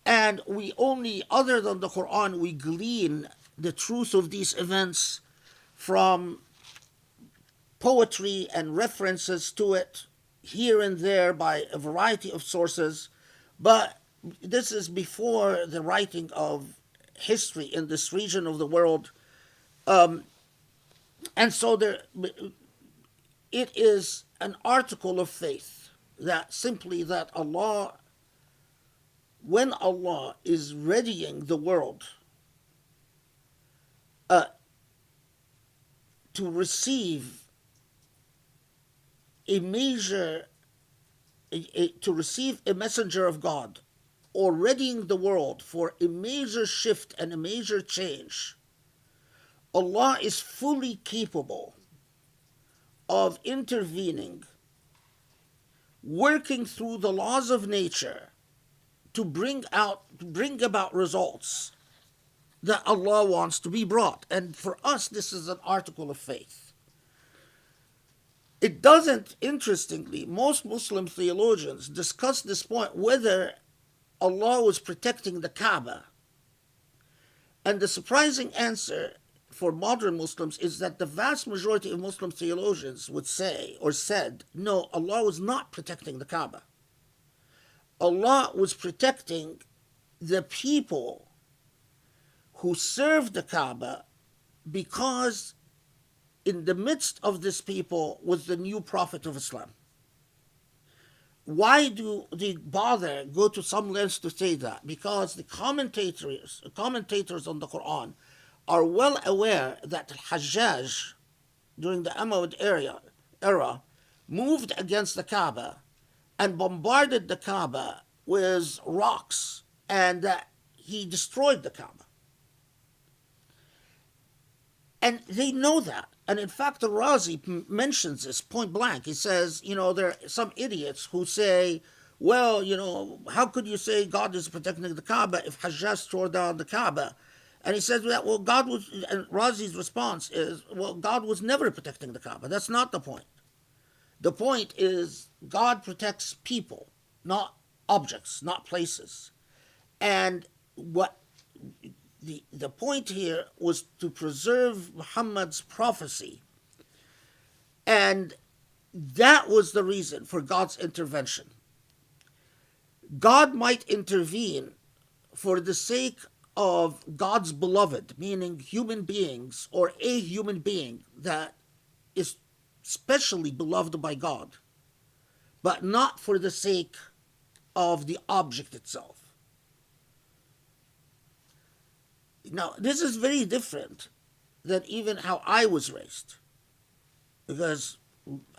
And we only, other than the Quran, we glean the truth of these events from poetry and references to it here and there by a variety of sources. But this is before the writing of history in this region of the world. And so it is an article of faith that simply that Allah, when Allah is readying the world to receive a messenger of God, or readying the world for a major shift and a major change, Allah is fully capable of intervening, working through the laws of nature to bring about results that Allah wants to be brought. And for us, this is an article of faith. It doesn't, interestingly, most Muslim theologians discuss this point, whether Allah was protecting the Kaaba. And the surprising answer for modern Muslims is that the vast majority of Muslim theologians would say or said, no, Allah was not protecting the Kaaba. Allah was protecting the people who served the Kaaba, because in the midst of this people was the new prophet of Islam. Why do they bother go to some lengths to say that? Because the commentators on the Quran are well aware that Al-Hajjaj, during the Umayyad era, moved against the Kaaba and bombarded the Kaaba with rocks, and that he destroyed the Kaaba. And they know that. And in fact, the Razi mentions this point blank. He says, there are some idiots who say, well, how could you say God is protecting the Kaaba if Hajjaj tore down the Kaaba? And he says, well, God was, and Razi's response is, well, God was never protecting the Kaaba. That's not the point. The point is, God protects people, not objects, not places. And what the point here was to preserve Muhammad's prophecy. And that was the reason for God's intervention. God might intervene for the sake of God's beloved, meaning human beings, or a human being that is specially beloved by God, but not for the sake of the object itself. Now, this is very different than even how I was raised. Because,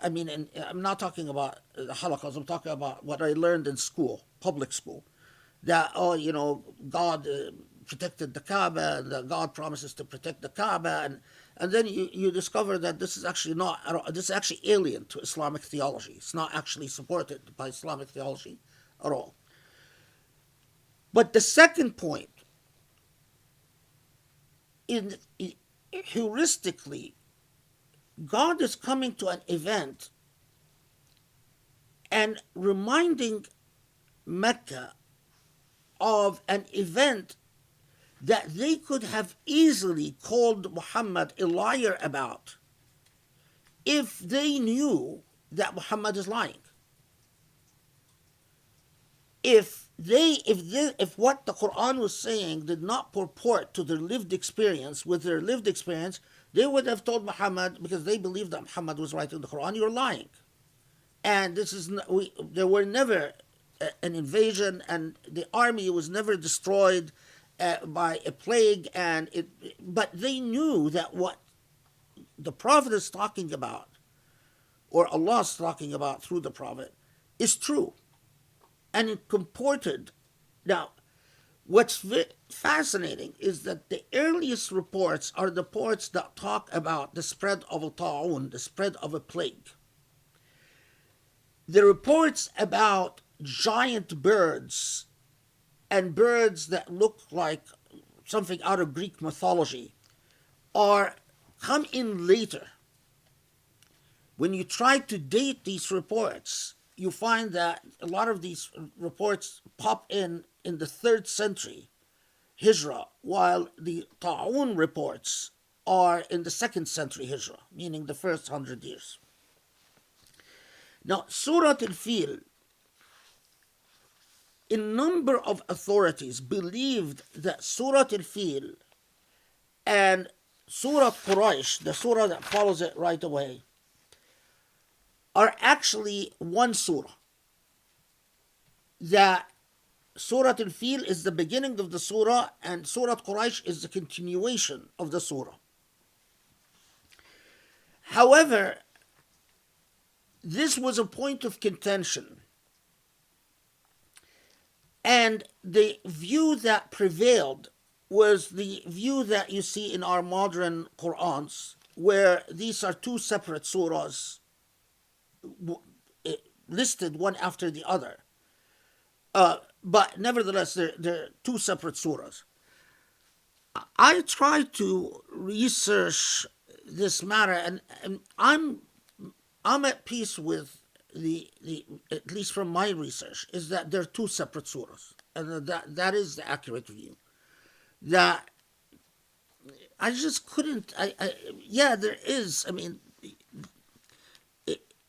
I mean, and I'm not talking about the Holocaust, I'm talking about what I learned in school, public school. That, God protected the Kaaba, and that God promises to protect the Kaaba, and then you discover that this is actually not, this is actually alien to Islamic theology. It's not actually supported by Islamic theology at all. But the second point, heuristically, God is coming to an event and reminding Mecca of an event that they could have easily called Muhammad a liar about if they knew that Muhammad is lying. If what the Quran was saying did not purport to their lived experience, with their lived experience, they would have told Muhammad, because they believed that Muhammad was writing the Quran, you're lying. And there were never an invasion, and the army was never destroyed by a plague, but they knew that what the Prophet is talking about, or Allah is talking about through the Prophet, is true. And it comported. Now, what's fascinating is that the earliest reports are the reports that talk about the spread of a ta'un, the spread of a plague. The reports about giant birds and birds that look like something out of Greek mythology come in later. When you try to date these reports, you find that a lot of these reports pop in the 3rd century Hijrah, while the Ta'un reports are in the 2nd century Hijrah, meaning the first 100 years. Now, Surah Al-Fil, a number of authorities believed that Surah Al-Fil and Surah Quraysh, the surah that follows it right away, are actually one surah. That Surah Al-Fil is the beginning of the surah, and Surah Quraysh is the continuation of the surah. However, this was a point of contention. And the view that prevailed was the view that you see in our modern Qur'ans, where these are two separate surahs listed one after the other. But nevertheless, they're two separate surahs. I tried to research this matter, and I'm at peace with the at least from my research, is that they're two separate surahs, and that is the accurate view. That I just couldn't. There is. I mean,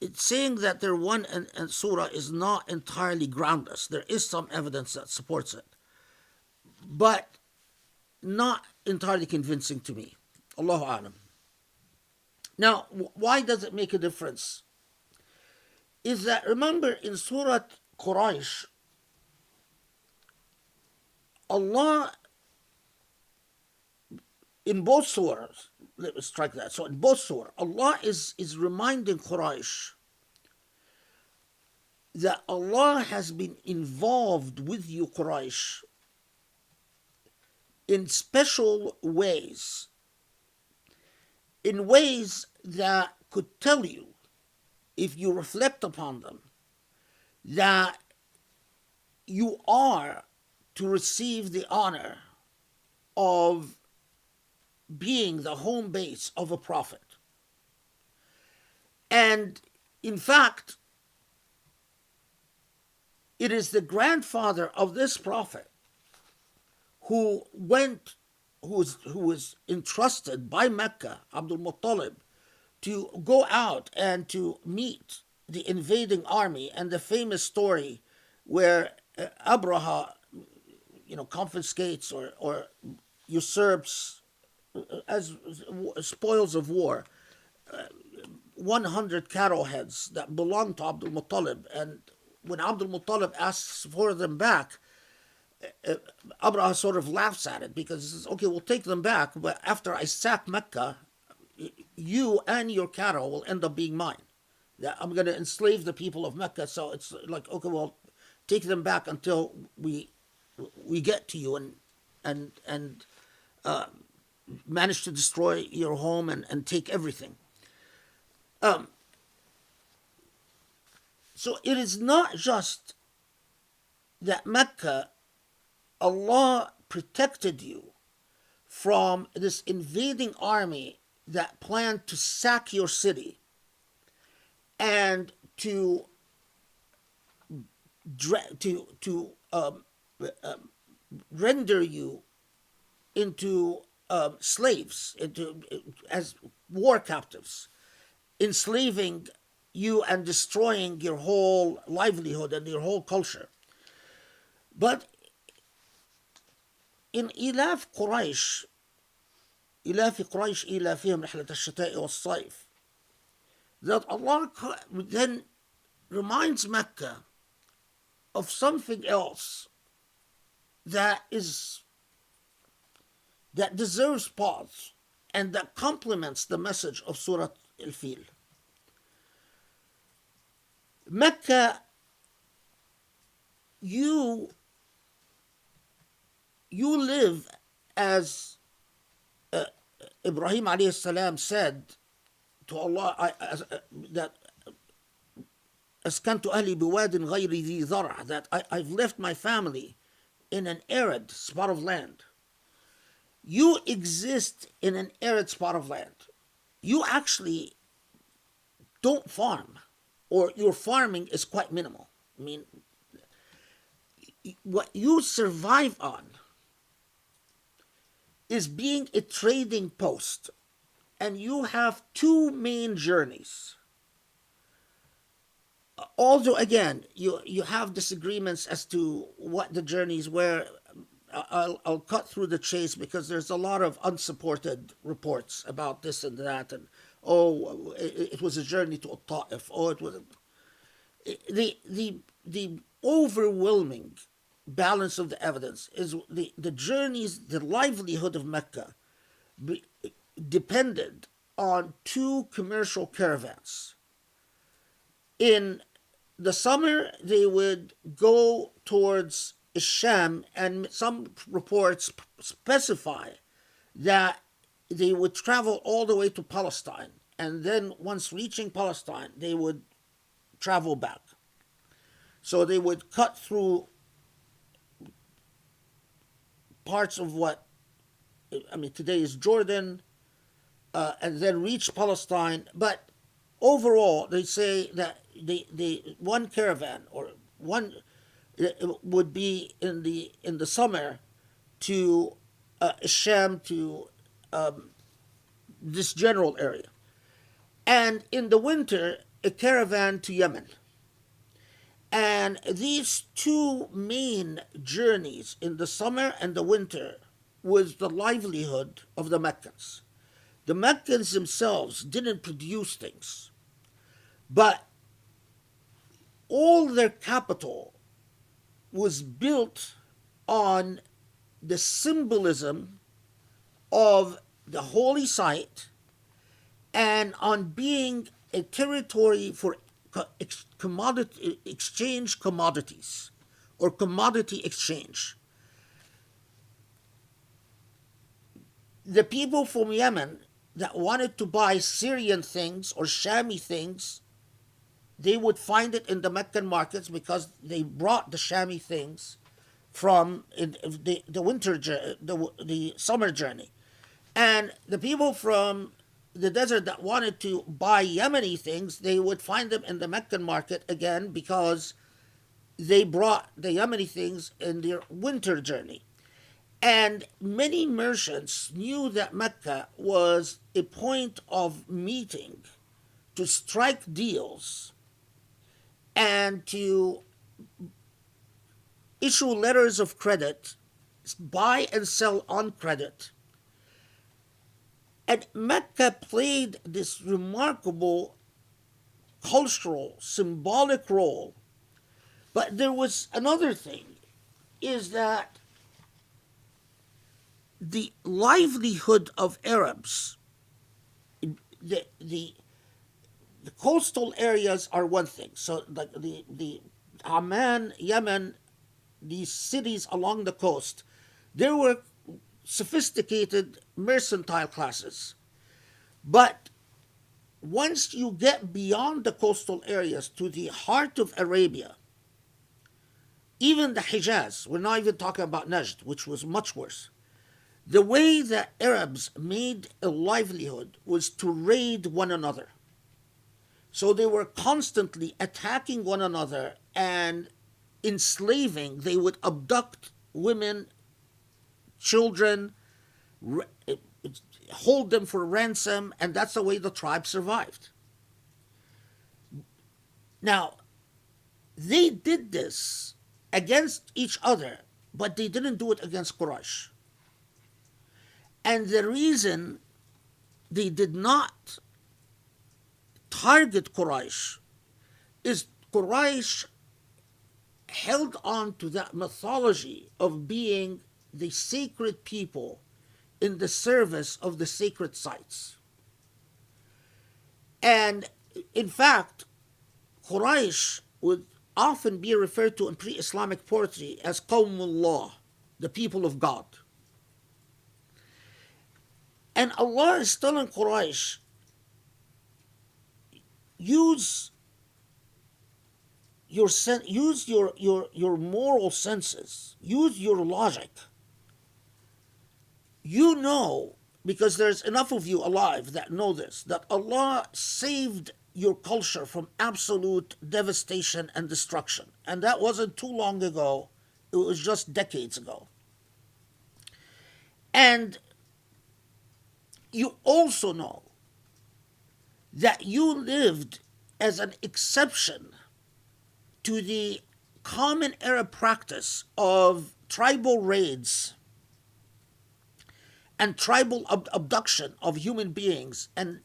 it's saying that they're one and surah is not entirely groundless. There is some evidence that supports it, but not entirely convincing to me. Allahu A'lam. Now, why does it make a difference? Is that, remember, in Surah Quraysh, Allah, in both surahs, let me strike that. So in both surahs, Allah is reminding Quraysh that Allah has been involved with you, Quraysh, in special ways, in ways that could tell you, if you reflect upon them, that you are to receive the honor of being the home base of a prophet. And in fact, it is the grandfather of this prophet who was entrusted by Mecca, Abdul Muttalib, to go out and to meet the invading army, and the famous story where Abraha, confiscates or usurps as spoils of war 100 cattle heads that belonged to Abdul Muttalib. And when Abdul Muttalib asks for them back, Abraha sort of laughs at it because he says, okay, we'll take them back, but after I sack Mecca, you and your cattle will end up being mine. I'm going to enslave the people of Mecca. So it's like, okay, well, take them back until we get to you and manage to destroy your home and take everything. So it is not just that Mecca, Allah protected you from this invading army that planned to sack your city and to render you into slaves, as war captives, enslaving you and destroying your whole livelihood and your whole culture. But in إلاف قريش إلافهم رحلة الشتاء والصيف, that Allah then reminds Mecca of something else that deserves pause and that complements the message of Surah Al-Fil. Mecca, you live as Ibrahim alayhi salam said to Allah, that أسكنت أهلي بواد غير ذي زرع, that I've left my family in an arid spot of land. You exist in an arid spot of land. You actually don't farm, or your farming is quite minimal. I mean, what you survive on is being a trading post, and you have two main journeys. Although, again, you have disagreements as to what the journeys were. I'll cut through the chase because there's a lot of unsupported reports about this and that, and it was a journey to Ta'if. It was the overwhelming balance of the evidence is the journeys, the livelihood of Mecca depended on two commercial caravans. In the summer, they would go towards Sham, and some reports specify that they would travel all the way to Palestine, and then once reaching Palestine, they would travel back. So they would cut through parts of today is Jordan, and then reach Palestine. But overall, they say that the one caravan or one would be in the summer to Sham, to this general area, and in the winter a caravan to Yemen. And these two main journeys in the summer and the winter was the livelihood of the Meccans. The Meccans themselves didn't produce things, but all their capital was built on the symbolism of the holy site and on being a territory for exchange commodities or commodity exchange. The people from Yemen that wanted to buy Syrian things or Shami things, they would find it in the Meccan markets because they brought the Shami things from the summer journey. And the people from the desert that wanted to buy Yemeni things, they would find them in the Meccan market again because they brought the Yemeni things in their winter journey. And many merchants knew that Mecca was a point of meeting to strike deals and to issue letters of credit, buy and sell on credit. And Mecca played this remarkable cultural, symbolic role. But there was another thing, is that the livelihood of Arabs, the, the, the coastal areas are one thing. So the Amman, Yemen, these cities along the coast, there were sophisticated mercantile classes. But once you get beyond the coastal areas to the heart of Arabia, even the Hijaz, we're not even talking about Najd, which was much worse. The way that Arabs made a livelihood was to raid one another. So they were constantly attacking one another and enslaving. They would abduct women, children, hold them for ransom, and that's the way the tribe survived. Now, they did this against each other, but they didn't do it against Quraysh. And the reason they did not target Quraysh is Quraysh held on to that mythology of being the sacred people in the service of the sacred sites. And in fact, Quraysh would often be referred to in pre-Islamic poetry as Qawmullah, the people of God. And Allah is telling Quraysh, use your moral senses, use your logic. You know, because there's enough of you alive that know this, that Allah saved your culture from absolute devastation and destruction. And that wasn't too long ago, it was just decades ago. And you also know that you lived as an exception to the common Arab practice of tribal raids and tribal abduction of human beings and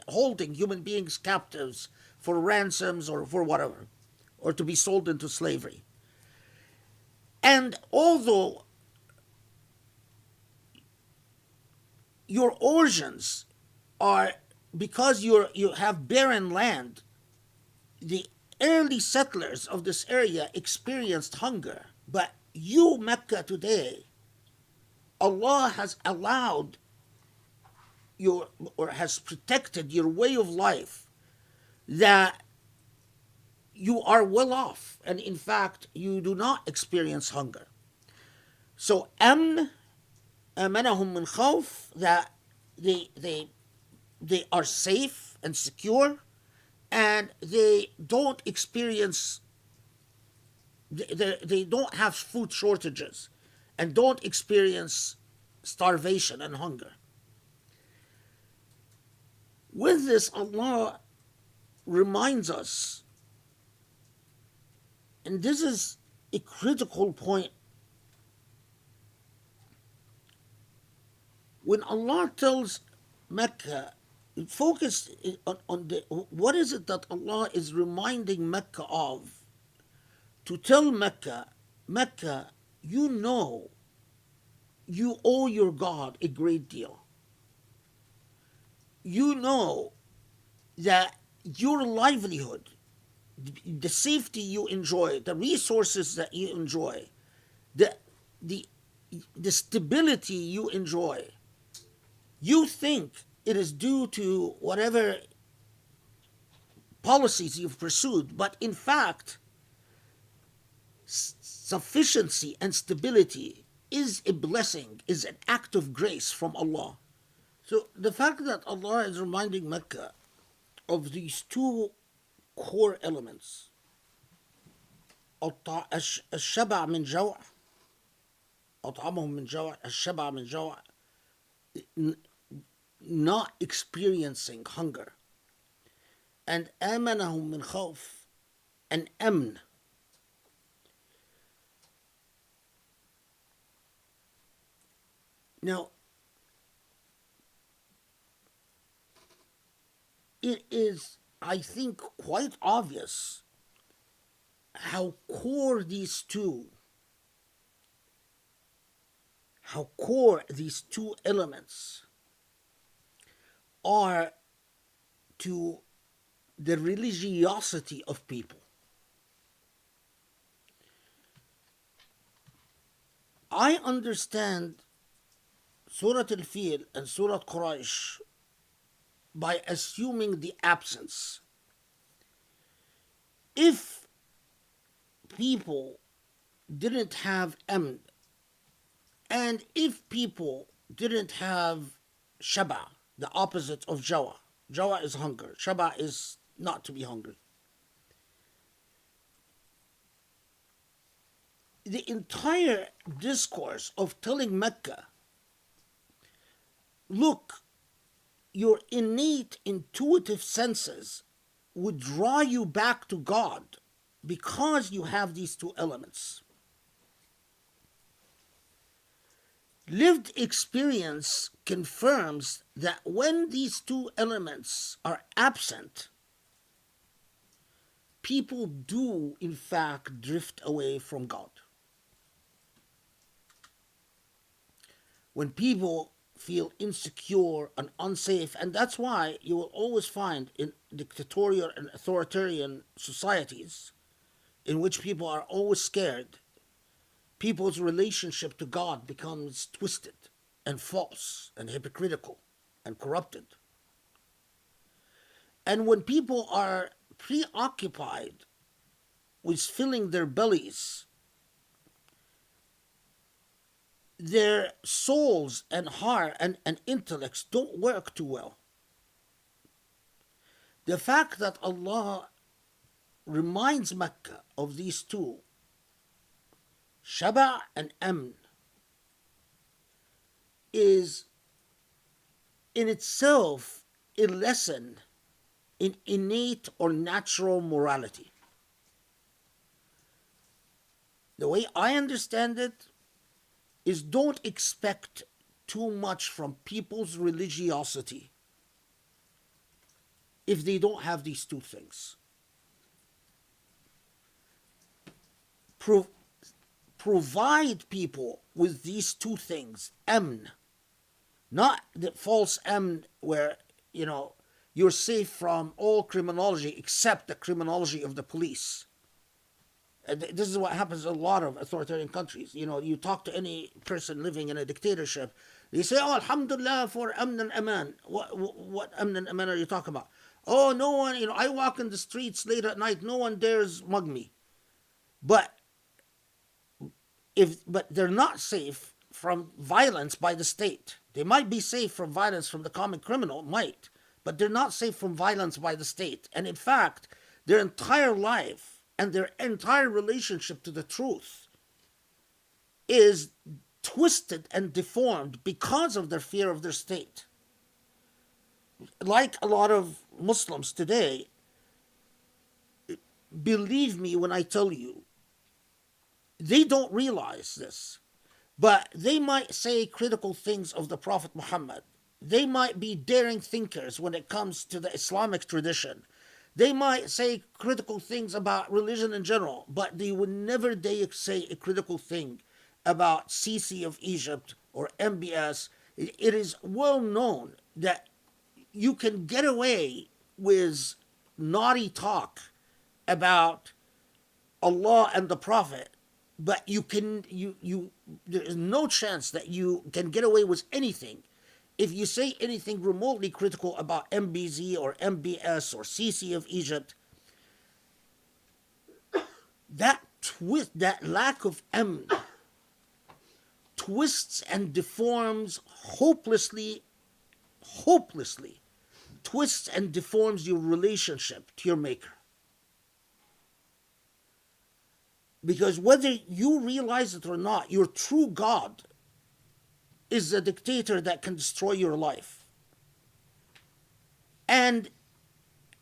holding human beings captives for ransoms or for whatever, or to be sold into slavery. And although your origins are, because you have barren land, the early settlers of this area experienced hunger. But you, Mecca, today, Allah has allowed your, or has protected your way of life, that you are well off, and in fact you do not experience hunger. So amanahum min khawf, that they are safe and secure, and they don't experience, they don't have food shortages and don't experience starvation and hunger. With this, Allah reminds us, and this is a critical point, when Allah tells Mecca, focus on the, what is it that Allah is reminding Mecca of? To tell Mecca, Mecca, you know you owe your God a great deal. You know that your livelihood, the safety you enjoy, the resources that you enjoy, the stability you enjoy, you think it is due to whatever policies you've pursued, but in fact, sufficiency and stability is a blessing, is an act of grace from Allah. So the fact that Allah is reminding Mecca of these two core elements, الشبع من جوع, أطعمهم من جوع, الشبع من جوع, not experiencing hunger, and آمنهم من خوف, and amn. Now, it is I think, quite obvious how core these two elements are to the religiosity of people. I understand Surah Al-Fil and Surah Quraysh by assuming the absence. If people didn't have amn, and if people didn't have shaba, the opposite of jawa. Jawa is hunger. Shaba is not to be hungry. The entire discourse of telling Mecca, look, your innate intuitive senses would draw you back to God because you have these two elements. Lived experience confirms that when these two elements are absent, people do in fact drift away from God. When people feel insecure and unsafe, and that's why you will always find in dictatorial and authoritarian societies in which people are always scared, people's relationship to God becomes twisted and false and hypocritical and corrupted. And when people are preoccupied with filling their bellies, their souls and heart and intellects don't work too well. The fact that Allah reminds Mecca of these two, Shaba and Amn, is in itself a lesson in innate or natural morality. The way I understand it is, don't expect too much from people's religiosity if they don't have these two things. Provide people with these two things, amn, not the false amn where, you're safe from all criminology except the criminology of the police. This is what happens in a lot of authoritarian countries. You talk to any person living in a dictatorship, they say, oh, alhamdulillah for amn and aman. What amn and aman are you talking about? Oh, no one, I walk in the streets late at night, no one dares mug me. But they're not safe from violence by the state. They might be safe from violence from the common criminal, but they're not safe from violence by the state. And in fact, their entire life and their entire relationship to the truth is twisted and deformed because of their fear of their state. Like a lot of Muslims today, believe me when I tell you, they don't realize this, but they might say critical things of the Prophet Muhammad. They might be daring thinkers when it comes to the Islamic tradition. They might say critical things about religion in general, but they would never dare say a critical thing about Sisi of Egypt or MBS. It is well known that you can get away with naughty talk about Allah and the Prophet, but there is no chance that you can get away with anything if you say anything remotely critical about MBZ or MBS or Sisi of Egypt. That lack of amn twists and deforms hopelessly, twists and deforms your relationship to your Maker. Because whether you realize it or not, your true God is a dictator that can destroy your life. And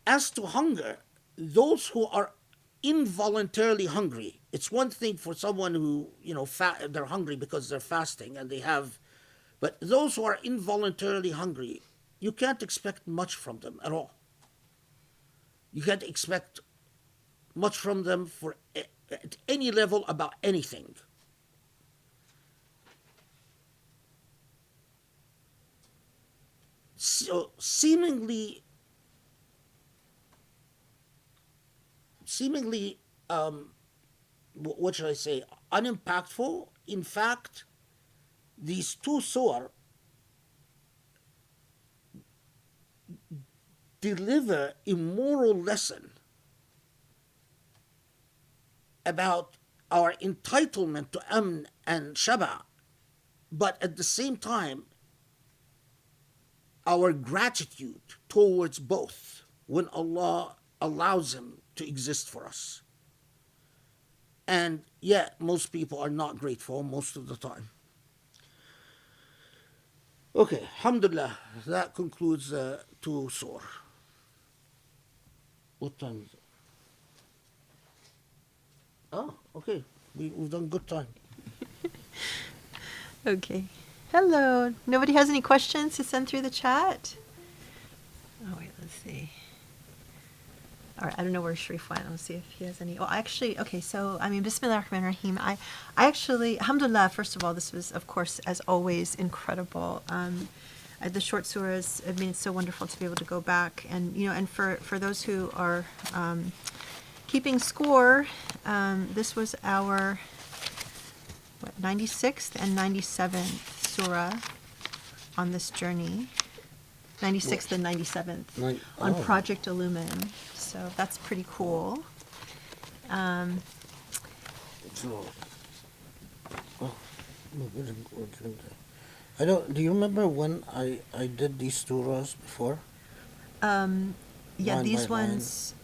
as to hunger, those who are involuntarily hungry, it's one thing for someone who, they're hungry because they're fasting and but those who are involuntarily hungry, you can't expect much from them at all. You can't expect much from them for at any level about anything. So seemingly, what should I say, unimpactful. In fact, these two surah deliver a moral lesson about our entitlement to amn and shaba, but at the same time, our gratitude towards both when Allah allows them to exist for us. And yet, most people are not grateful most of the time. Okay, alhamdulillah, that concludes two surah. What time is it? Oh, okay. We've done good time. Okay. Hello. Nobody has any questions to send through the chat? Oh, wait, let's see. All right, I don't know where Sharif went. Let's see if he has any. Well, actually, okay, so, Bismillah ar-Rahman ar-Rahim. I actually, alhamdulillah, first of all, this was, of course, as always, incredible. The short surahs, it's so wonderful to be able to go back. And, and for those who are keeping score, this was our 96th and 97th surah on this journey. 96th and 97th on Project Illumine. So that's pretty cool. Do you remember when I did these surahs before? Yeah, Line these by line. ones,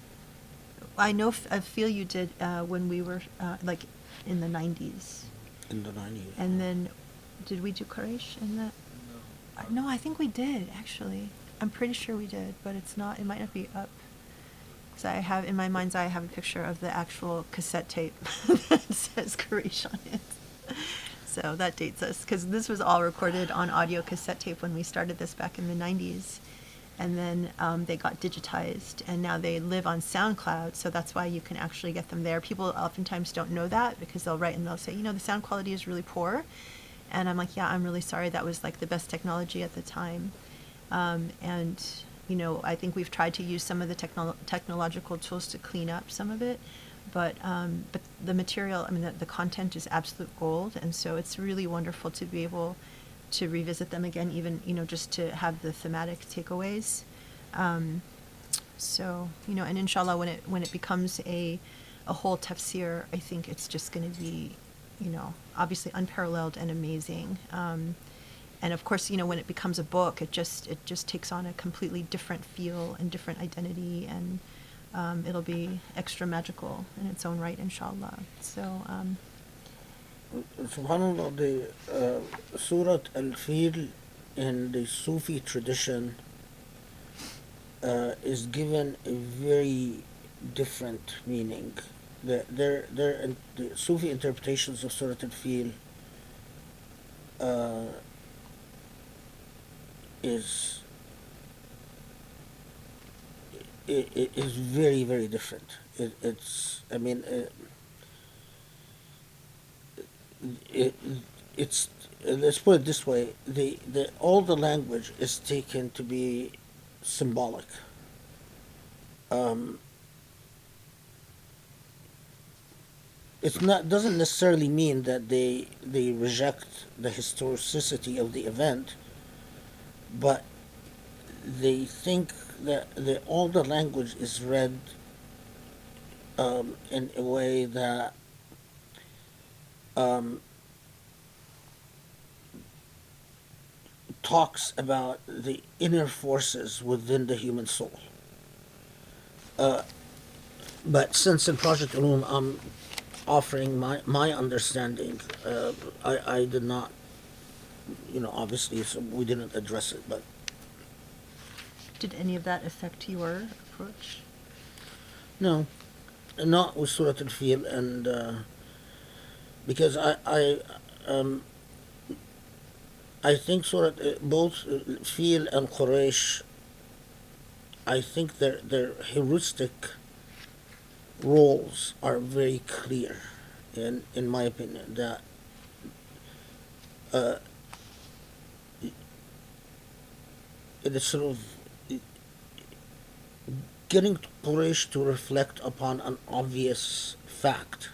I know, I feel you did when we were like in the 90s. In the 90s. And then, did we do Quraysh in that? No, I think we did, actually. I'm pretty sure we did, but it might not be up. Because I have, in my mind's eye, I have a picture of the actual cassette tape that says Quraysh on it. So that dates us, because this was all recorded on audio cassette tape when we started this back in the 90s. And then they got digitized, and now they live on SoundCloud, so that's why you can actually get them there. People oftentimes don't know that, because they'll write and they'll say, the sound quality is really poor. And I'm like, yeah, I'm really sorry. That was like the best technology at the time. And, I think we've tried to use some of the technological tools to clean up some of it. But the material, the content is absolute gold. And so it's really wonderful to be able to revisit them again, even, just to have the thematic takeaways. So, and inshallah, when it becomes a whole tafsir, I think it's just going to be, obviously unparalleled and amazing. And of course, when it becomes a book, it just takes on a completely different feel and different identity, and it'll be extra magical in its own right, inshallah. So, SubhanAllah, the Surah Al-Fil in the Sufi tradition is given a very different meaning. The Sufi interpretations of Surah Al-Fil is very, very different. It's let's put it this way: all the language is taken to be symbolic. It's not doesn't necessarily mean that they reject the historicity of the event, but they think that all the language is read in a way that talks about the inner forces within the human soul. But since in Project Illumine I'm offering my understanding, I did not, obviously, so we didn't address it, but did any of that affect your approach? no, not with Surah Al-Fil, and because I think both Fil and Quraysh I think their heuristic roles are very clear, in my opinion. That it is sort of getting Quraysh to reflect upon an obvious fact.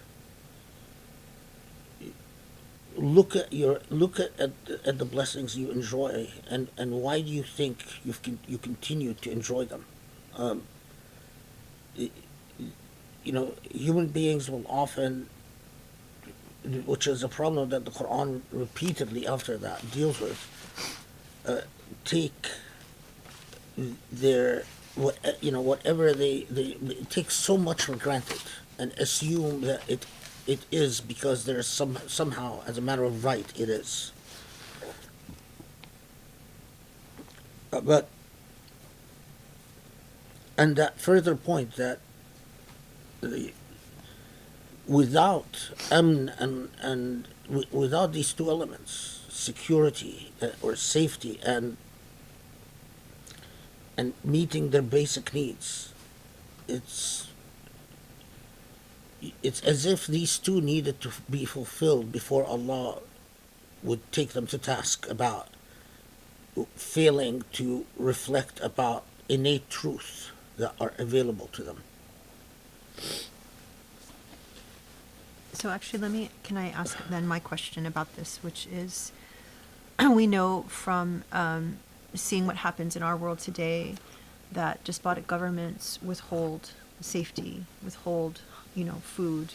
Look at the blessings you enjoy, and why do you think you continue to enjoy them? Um, Human beings will often, which is a problem that the Quran repeatedly after that deals with, take their whatever they take so much for granted and assume that it is because there's somehow, as a matter of right, it is. But and that further point that without without these two elements, security or safety and meeting their basic needs, it's as if these two needed to be fulfilled before Allah would take them to task about failing to reflect about innate truths that are available to them. So actually, can I ask then my question about this, which is, we know from seeing what happens in our world today that despotic governments withhold safety, withhold, food,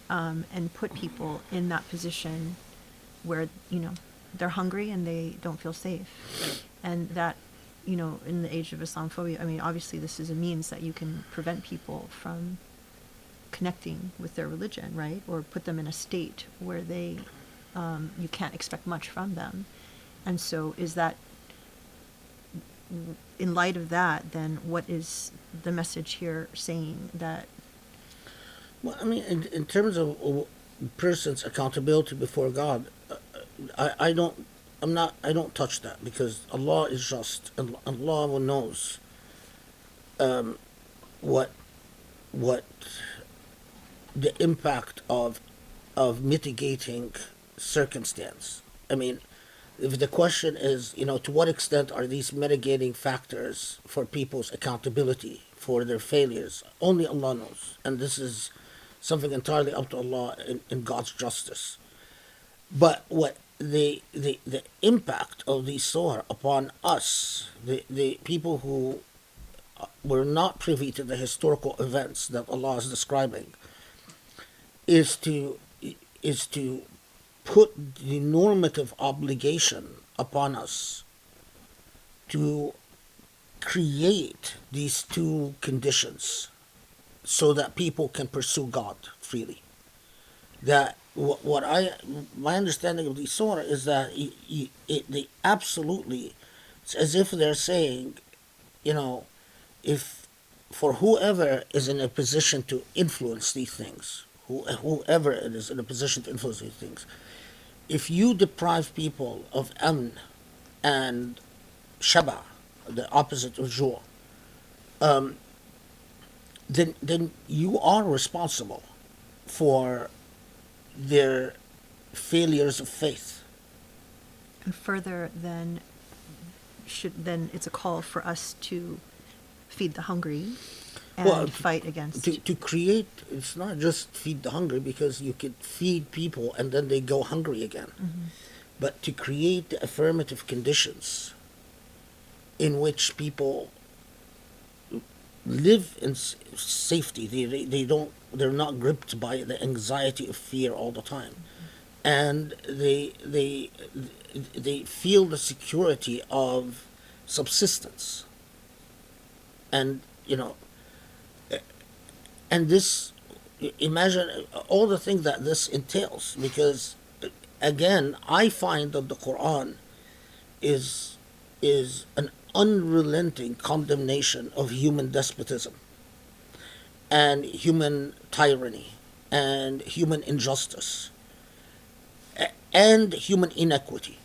and put people in that position where, they're hungry and they don't feel safe. And that, in the age of Islamophobia, I mean, obviously this is a means that you can prevent people from connecting with their religion, right? Or put them in a state where they, you can't expect much from them. And so is that, in light of that, then what is the message here saying that? Well, I mean, in terms of person's accountability before God, I don't touch that, because Allah is just, and Allah knows what the impact of mitigating circumstance. I mean, if the question is, to what extent are these mitigating factors for people's accountability for their failures, only Allah knows, and this is something entirely up to Allah in God's justice. But what the impact of the surah upon us, the people who were not privy to the historical events that Allah is describing, is to put the normative obligation upon us to create these two conditions so that people can pursue God freely. That my understanding of the surah is that they absolutely, it's as if they're saying, if for whoever is in a position to influence these things, whoever it is in a position to influence these things, if you deprive people of amn and shaba, the opposite of joy, then you are responsible for their failures of faith. And further, then it's a call for us to feed the hungry and fight against. To create, it's not just feed the hungry, because you could feed people and then they go hungry again. Mm-hmm. But to create the affirmative conditions in which people live in safety. They're not gripped by the anxiety of fear all the time, and they feel the security of subsistence, and and this, imagine all the things that this entails, because again, I find that the Quran is an unrelenting condemnation of human despotism and human tyranny and human injustice and human inequity.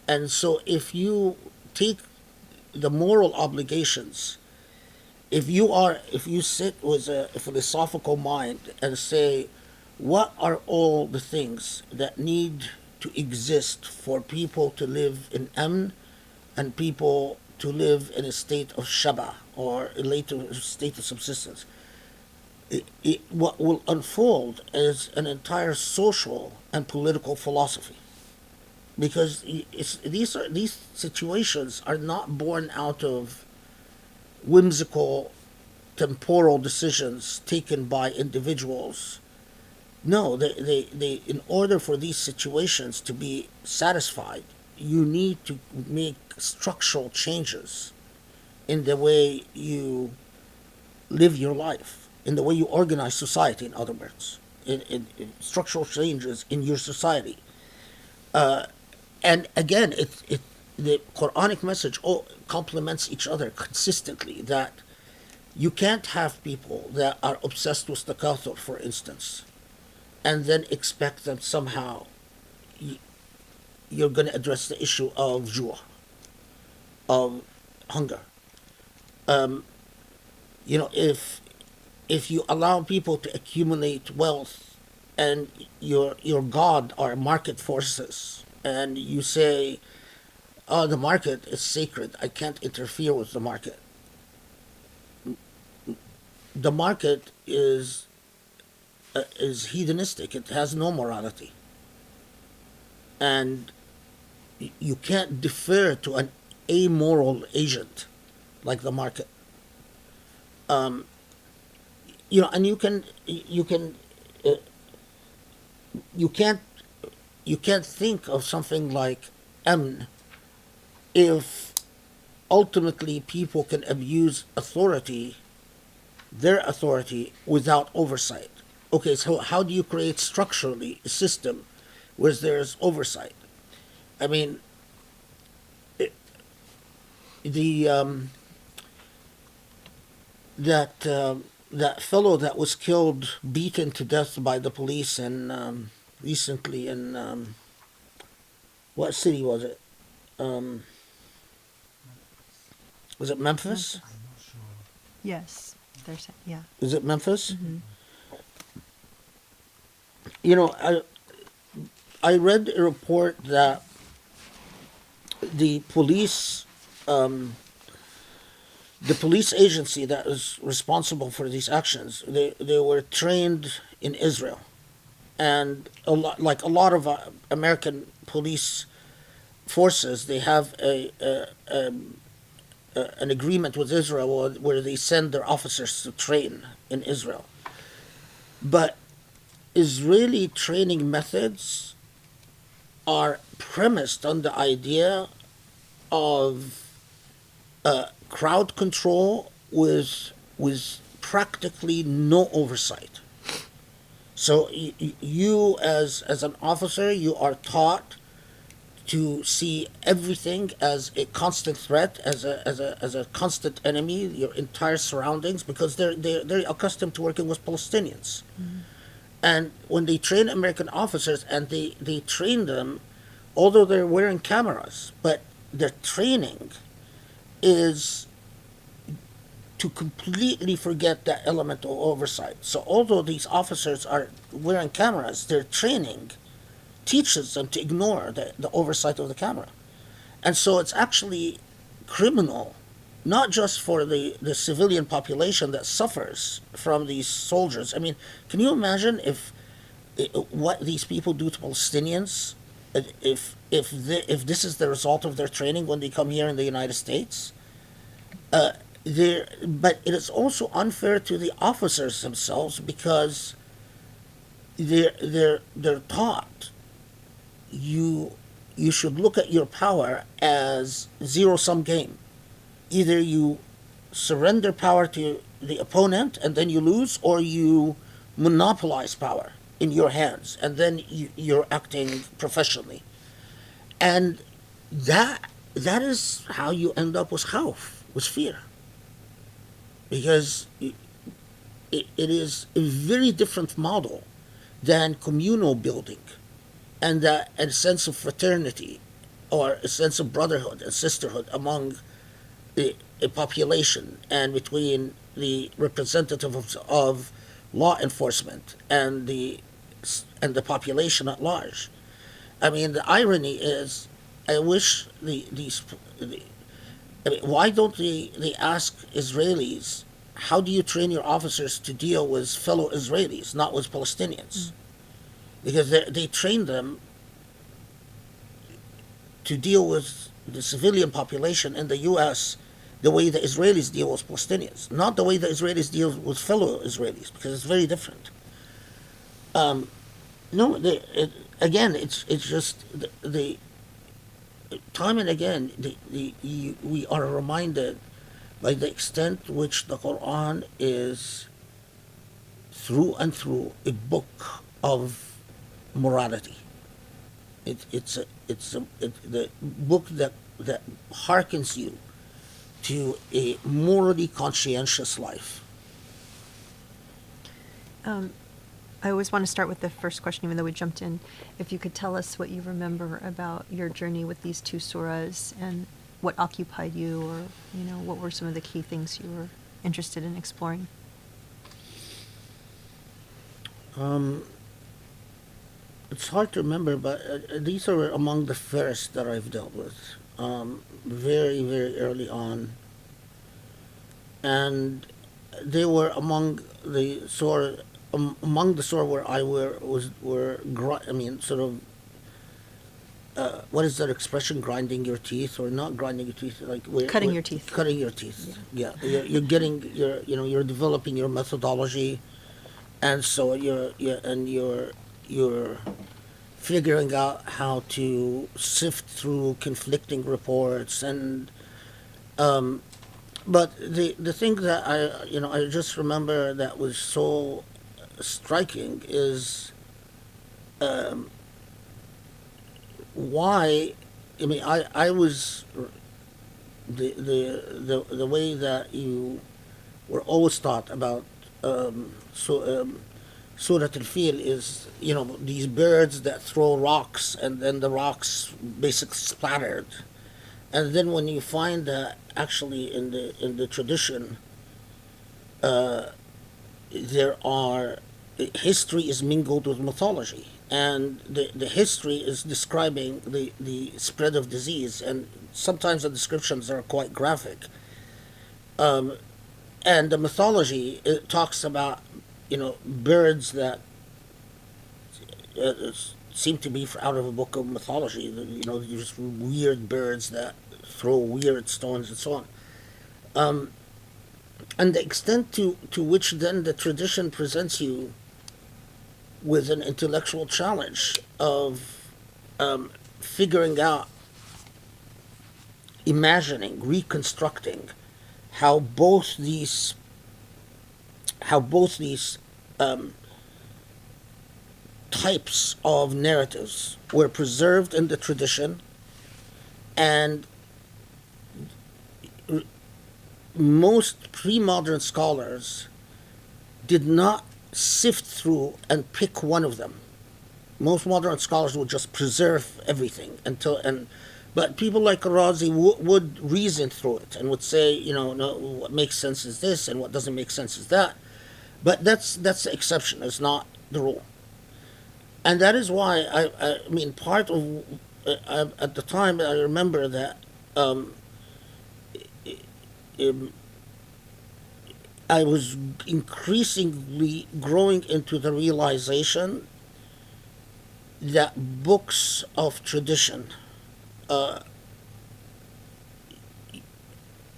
And so if you take the moral obligations. If you sit with a philosophical mind and say, what are all the things that need to exist for people to live in amn and people to live in a state of shaba or a later state of subsistence, what will unfold is an entire social and political philosophy, because these situations are not born out of whimsical temporal decisions taken by individuals. No, they in order for these situations to be satisfied, you need to make structural changes in the way you live your life, in the way you organize society, in other words, in structural changes in your society. And again, the Quranic message complements each other consistently, that you can't have people that are obsessed with takathur, for instance, and then expect that somehow you're going to address the issue of jua, of hunger. If you allow people to accumulate wealth and your god are market forces, and you say, oh, the market is sacred, I can't interfere with the market. The market is hedonistic. It has no morality, and you can't defer to an amoral agent like the market. And you can't think of something like amn if ultimately people can abuse their authority, without oversight. Okay, so how do you create structurally a system where there's oversight? I mean, that fellow that was killed, beaten to death by the police, and recently in what city was it? Was it Memphis? Yes, there's yeah. Is it Memphis? Mm-hmm. I read a report that the police agency that is responsible for these actions, they were trained in Israel, and a lot of American police forces, they have an agreement with Israel where they send their officers to train in Israel. But Israeli training methods are premised on the idea of crowd control with practically no oversight. So you as an officer, you are taught to see everything as a constant threat, as a constant enemy, your entire surroundings, because they're accustomed to working with Palestinians. Mm-hmm. And when they train American officers, and they train them, although they're wearing cameras, but their training is to completely forget that element of oversight. So although these officers are wearing cameras, their training teaches them to ignore the oversight of the camera. And so it's actually criminal, not just for the civilian population that suffers from these soldiers. I mean, can you imagine what these people do to Palestinians if this is the result of their training when they come here in the United States? But it is also unfair to the officers themselves, because they're taught you should look at your power as zero-sum game. Either you surrender power to the opponent and then you lose, or you monopolize power in your hands and then you're acting professionally. And that is how you end up with khawf, with fear, because it is a very different model than communal building and a sense of fraternity or a sense of brotherhood and sisterhood among a population and between the representatives of law enforcement and the population at large. I mean, the irony is, I wish I mean, why don't they ask Israelis, how do you train your officers to deal with fellow Israelis, not with Palestinians? Because they train them to deal with the civilian population in the U.S. the way the Israelis deal with Palestinians, not the way the Israelis deal with fellow Israelis, because it's very different. No, again, it's just the time and again we are reminded by the extent to which the Quran is through and through a book of morality. It's the book that hearkens you to a morally conscientious life. I always want to start with the first question, even though we jumped in. If you could tell us what you remember about your journey with these two surahs and what occupied you, or what were some of the key things you were interested in exploring? It's hard to remember, but these are among the first that I've dealt with, very, very early on. And they were among the surah where I I mean, sort of, what is that expression? Grinding your teeth, or not grinding your teeth? Like Cutting your teeth. Cutting your teeth. Yeah, you're developing your methodology, and so you're figuring out how to sift through conflicting reports, and but the thing that I just remember that was so striking is why. I mean, I was the way that you were always taught about Surah Al-Fil is, these birds that throw rocks and then the rocks basically splattered. And then when you find that actually in the tradition, history is mingled with mythology. And the history is describing the spread of disease, and sometimes the descriptions are quite graphic. And the mythology, it talks about birds that seem to be out of a book of mythology. These weird birds that throw weird stones and so on. And the extent to which then the tradition presents you with an intellectual challenge of figuring out, imagining, reconstructing how both these types of narratives were preserved in the tradition, and most pre-modern scholars did not sift through and pick one of them. Most modern scholars would just preserve everything but people like Razi would reason through it and would say, no, what makes sense is this, and what doesn't make sense is that. But that's the exception. It's not the rule. And that is why I mean, part of at the time I remember that I was increasingly growing into the realization that books of tradition are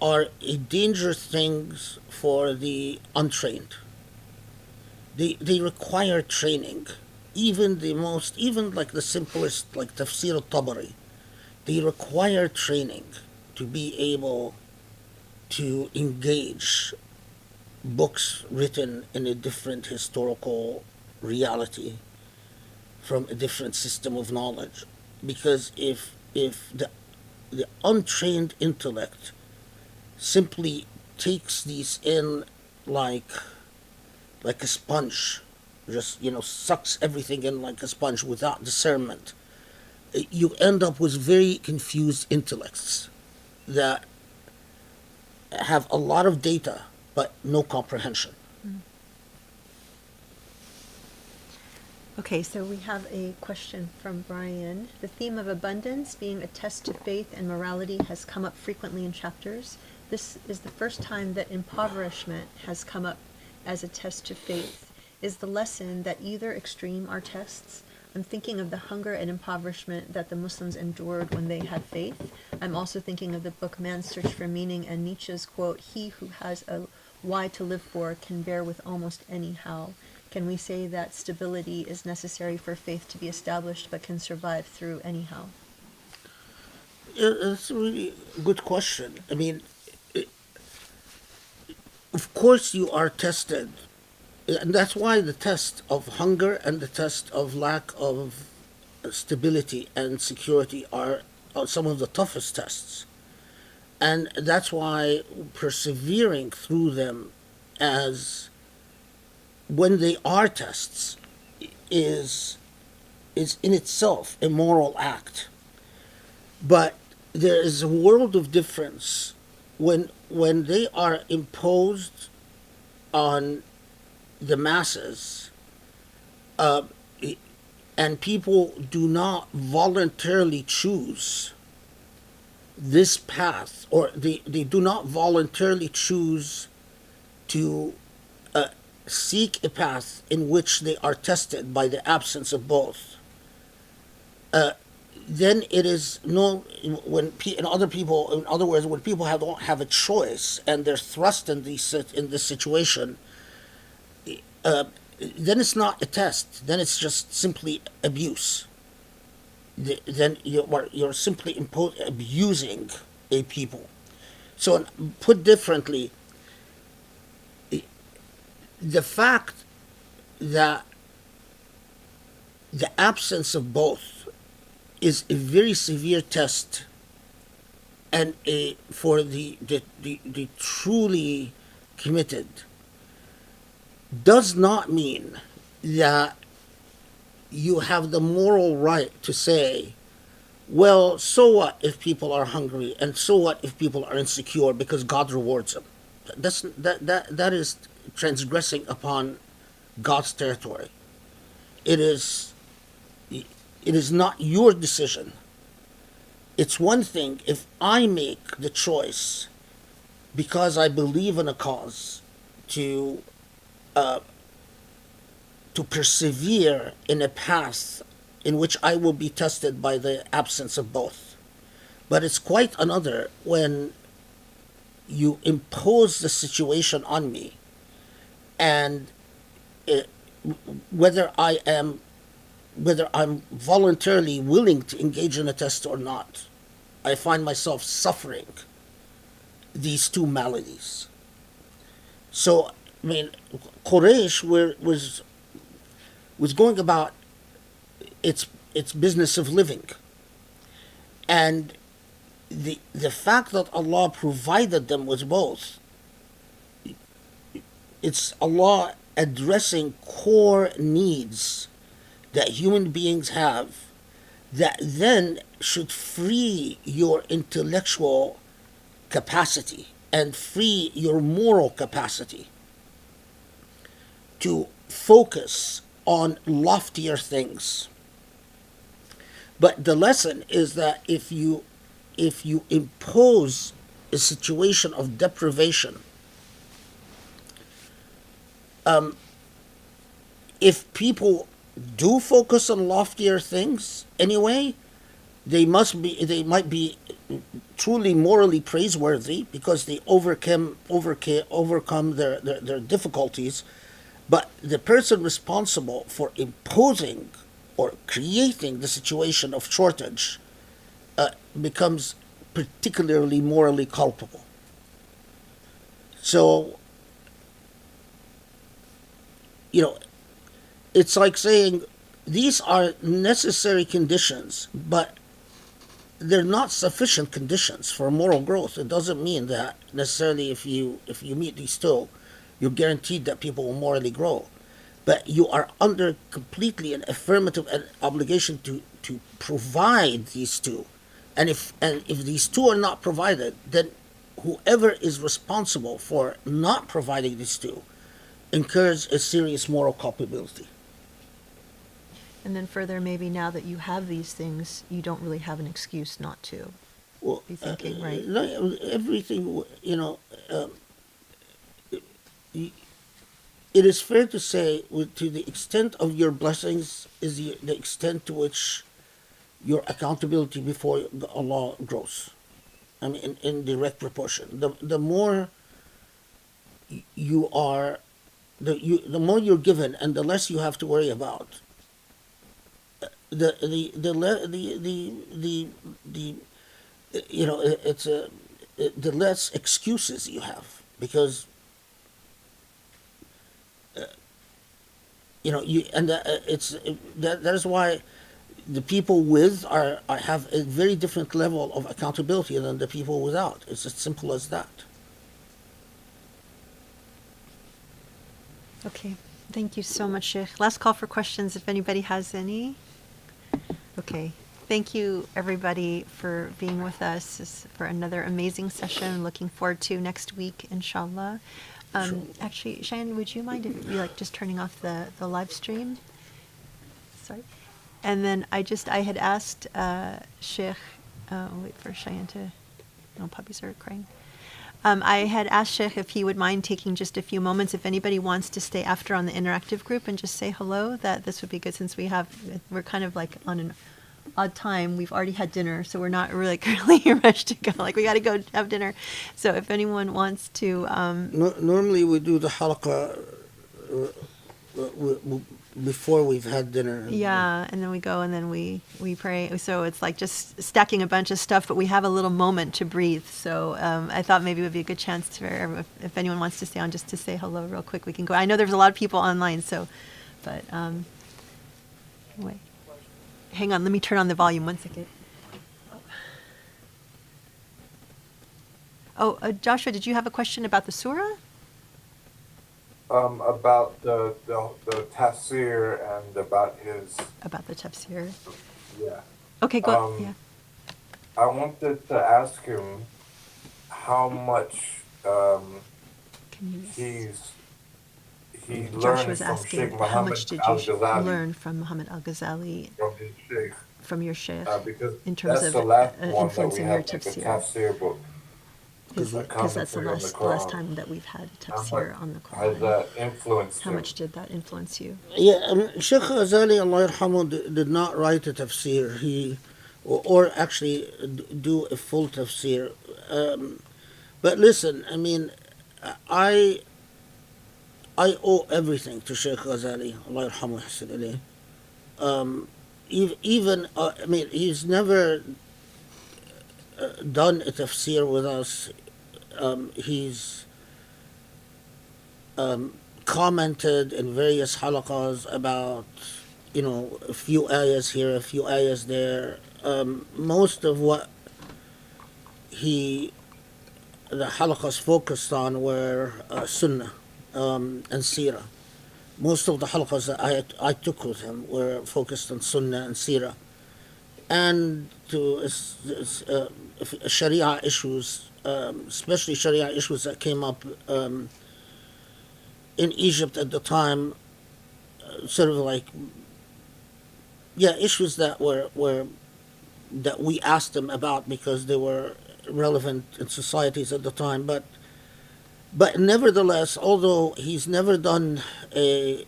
a dangerous things for the untrained. They require training. Even like the simplest, like Tafsir al-Tabari, they require training to be able to engage books written in a different historical reality from a different system of knowledge. Because if the untrained intellect simply takes these in like a sponge, just sucks everything in like a sponge without discernment, you end up with very confused intellects that have a lot of data but no comprehension. Okay, so we have a question from Brian. The theme of abundance being a test to faith and morality has come up frequently in chapters. This is the first time that impoverishment has come up as a test to faith. Is the lesson that either extreme are tests? I'm thinking of the hunger and impoverishment that the Muslims endured when they had faith. I'm also thinking of the book Man's Search for Meaning and Nietzsche's quote, "He who has a why to live for can bear with almost any how." Can we say that stability is necessary for faith to be established but can survive through anyhow? It's a really good question. I mean, of course you are tested. And that's why the test of hunger and the test of lack of stability and security are some of the toughest tests. And that's why persevering through them, as when they are tests, is in itself a moral act. But there is a world of difference when they are imposed on the masses, and people do not voluntarily choose this path, or they do not voluntarily choose to seek a path in which they are tested by the absence of both. Then it is no when in other words, when people don't have a choice and they're thrust in this situation, then it's not a test. Then it's just simply abuse. Then you're simply abusing a people. So, put differently, the fact that the absence of both is a very severe test, and for the truly committed, does not mean that you have the moral right to say, well, so what if people are hungry, and so what if people are insecure, because God rewards them. That is transgressing upon God's territory. It is not your decision. It's one thing if I make the choice because I believe in a cause to persevere in a path in which I will be tested by the absence of both. But it's quite another when you impose the situation on me, and whether I'm voluntarily willing to engage in a test or not, I find myself suffering these two maladies. So, I mean, Quraysh was going about its business of living, and the fact that Allah provided them with both, it's Allah addressing core needs that human beings have, that then should free your intellectual capacity and free your moral capacity to focus on loftier things. But the lesson is that if you impose a situation of deprivation, if people do focus on loftier things anyway, they might be truly morally praiseworthy because they overcome their difficulties. But the person responsible for imposing or creating the situation of shortage becomes particularly morally culpable. So, it's like saying these are necessary conditions, but they're not sufficient conditions for moral growth. It doesn't mean that necessarily if you meet these two, you're guaranteed that people will morally grow. But you are under completely an affirmative obligation to provide these two. And if these two are not provided, then whoever is responsible for not providing these two incurs a serious moral culpability. And then further, maybe now that you have these things, you don't really have an excuse not to Well, be thinking, right? everything, it is fair to say, to the extent of your blessings is the extent to which your accountability before Allah grows. I mean, in direct proportion. The more you are, the more you're given, and the less you have to worry about. The less excuses you have, because that is why the people with are have a very different level of accountability than the people without. It's as simple as that. Okay. Thank you so much, Sheikh. Last call for questions if anybody has any. Okay. Thank you, everybody, for being with us for another amazing session. Looking forward to next week, inshallah. Actually, Cheyenne, would you mind if you just turning off the live stream? Sorry. And then I had asked Sheikh, wait for Cheyenne to, no, puppies are crying. I had asked Sheikh if he would mind taking just a few moments, if anybody wants to stay after on the interactive group and just say hello, that this would be good, since we're kind of like on an odd time. We've already had dinner, so we're not really rushed to go. Like, we got to go have dinner. So if anyone wants to... Normally we do the halaqah before we've had dinner. Yeah, and then we go and then we pray. So it's like just stacking a bunch of stuff, but we have a little moment to breathe. So I thought maybe it would be a good chance if anyone wants to stay on, just to say hello real quick. We can go. I know there's a lot of people online, so, but wait. Hang on, let me turn on the volume 1 second. Oh, Joshua, did you have a question about the surah? About the tafsir and about his... About the tafsir. Yeah. Okay, go. Yeah. I wanted to ask him how much he learned Joshua's from asking, Sheikh how Muhammad much did you al-Ghazali, learn from Muhammad al-Ghazali, from his sheikh, from your sheikh, because in terms that's of the last one that we influencing have, your like a tafsir? tafsir book. Because that's the last time that we've had a tafsir on the Quran. Has that influenced How him? much did that influence you? Yeah, Sheikh Ghazali, Allah yarhamu, did not write a tafsir. Or actually do a full tafsir. But listen, I mean, I owe everything to Sheikh Ghazali, Allah yarhamu, ahsan ilayh. Even, I mean, he's never done a tafsir with us. He's commented in various halaqas about, a few ayahs here, a few ayahs there. Most of what the halaqas focused on were sunnah and seerah. Most of the halaqas that I took with him were focused on sunnah and seerah, and to sharia issues, especially sharia issues that came up in Egypt at the time, sort of like, issues that that we asked him about because they were relevant in societies at the time. But nevertheless, although he's never done a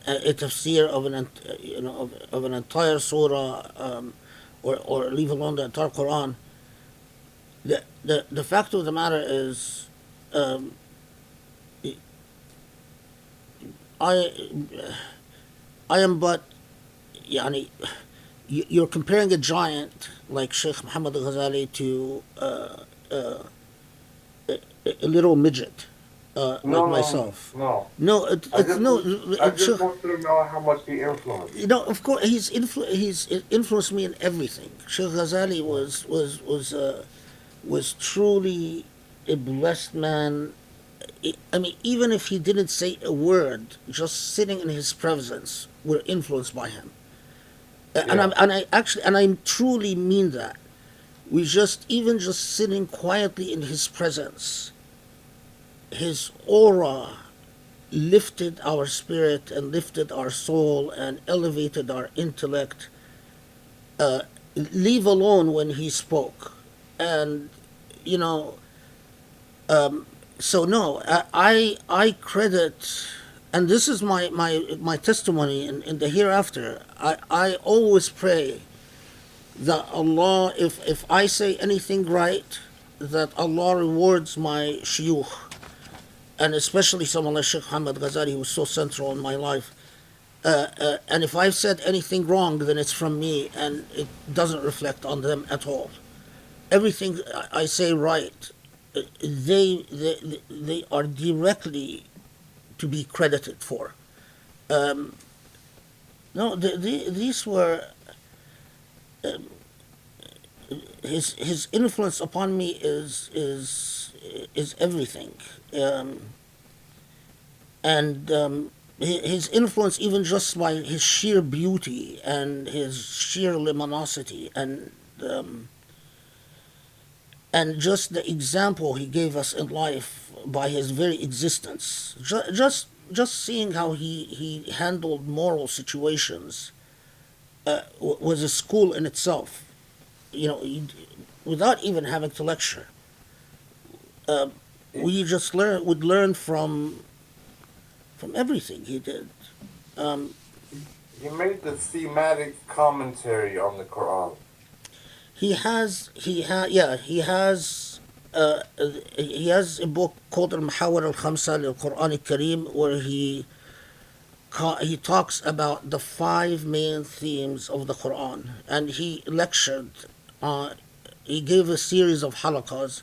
tafsir of an entire surah, or leave alone the entire Quran, the fact of the matter is, I am but, you're comparing a giant like Sheikh Muhammad al-Ghazali to a little midget like myself. No, I just Sheikh, want to know how much he influenced. Of course, he's influenced me in everything. Sheikh Ghazali was truly a blessed man. I mean, even if he didn't say a word, just sitting in his presence, we're influenced by him. And I truly mean that. we just, even just sitting quietly in his presence, his aura lifted our spirit and lifted our soul and elevated our intellect, leave alone when he spoke. And, you know, so no, I credit, and this is my testimony in the hereafter. I always pray that Allah, if I say anything right, that Allah rewards my shuyukh, and especially someone like Sheikh Hamad Ghazali, who was so central in my life. And if I've said anything wrong, then it's from me, and it doesn't reflect on them at all. Everything I say right, they are directly to be credited for. No, these were his influence upon me is everything, and his influence, even just by his sheer beauty and his sheer luminosity, and just the example he gave us in life by his very existence. Just seeing how he handled moral situations was a school in itself. You know, without even having to lecture, we just would learn from everything he did. He made the thematic commentary on the Quran. He has a book called Al-Muhawar Al-Khamsa Al-Quran Al-Kareem, where he talks about the 5 main themes of the Quran, and he lectured, he gave a series of halaqas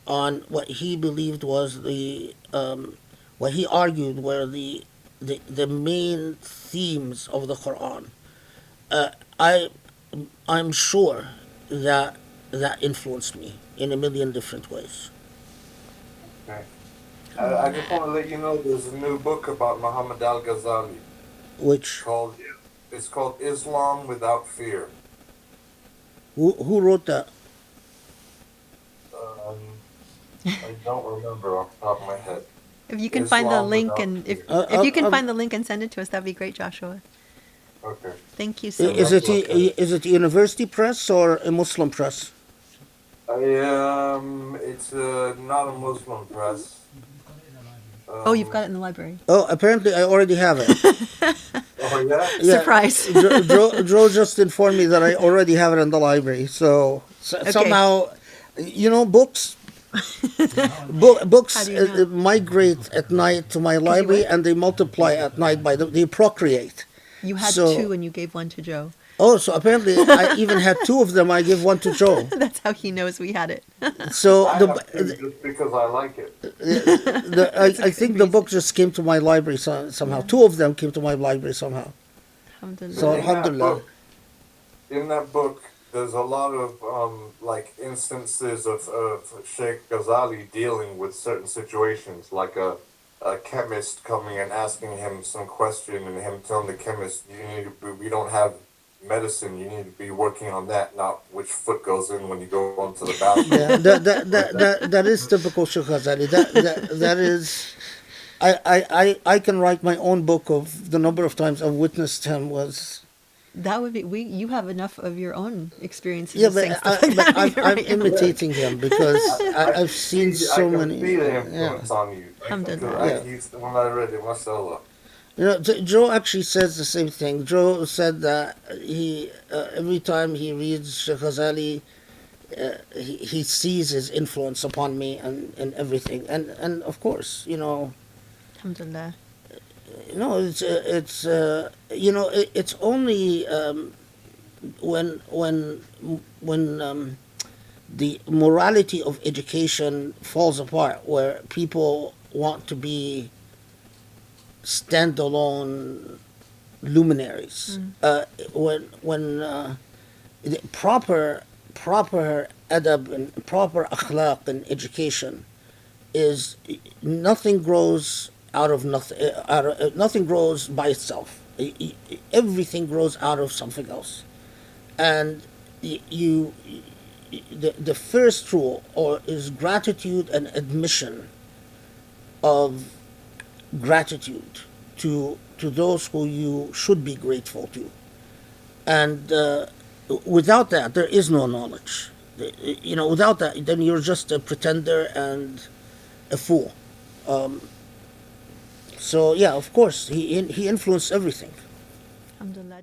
on what he believed was what he argued were the main themes of the Quran. I'm sure that influenced me in a million different ways. Okay. I just want to let you know there's a new book about Muhammad al-Ghazali. Which It's called Islam Without Fear. Who wrote that? I don't remember off the top of my head. If you can find the Islam link, Without and if Fear. you can find the link and send it to us, that'd be great, Joshua. Okay. Thank you so much. Is it a university press or a Muslim press? It's not a Muslim press. Oh, you've got it in the library. Oh, apparently I already have it. Oh yeah. Yeah, Surprise. Joe just informed me that I already have it in the library. So Okay. somehow, you know, books books How do you know? migrate at night to my library, what? and they multiply at night they procreate. You had So- 2 and you gave 1 to Joe. Oh, so apparently I even had 2 of them. I give 1 to Joe. That's how he knows we had it. So I have to just because I like it. I think the book just came to my library somehow. 2 of them came to my library somehow. Alhamdulillah. So- In that Alhamdulillah. book- In that book, there's a lot of like instances of Sheikh Ghazali dealing with certain situations, like a chemist coming and asking him some question, and him telling the chemist, we don't have medicine, you need to be working on that, not which foot goes in when you go onto the bathroom. Yeah, that is typical Sheikh Ghazali. That is, I can write my own book of the number of times I've witnessed him was. That would be you have enough of your own experiences. Yeah, saying but stuff like that in I'm your- imitating him because I've seen so I can many. see the Yeah. influence on you. Alhamdulillah. When I read it, mashallah. You know, Joe actually says the same thing. Joe said that he every time he reads Sheikh Ghazali, he sees his influence upon me and everything. And of course, you know, Alhamdulillah. it's only when the morality of education falls apart, where people want to be standalone luminaries. When the proper adab and proper akhlaq in education is nothing grows out of nothing. Nothing grows by itself. Everything grows out of something else, and you the first rule is gratitude and admission of gratitude to those who you should be grateful to. And without that, there is no knowledge. Without that, then you're just a pretender and a fool. So yeah, of course, he influenced everything. Alhamdulillah.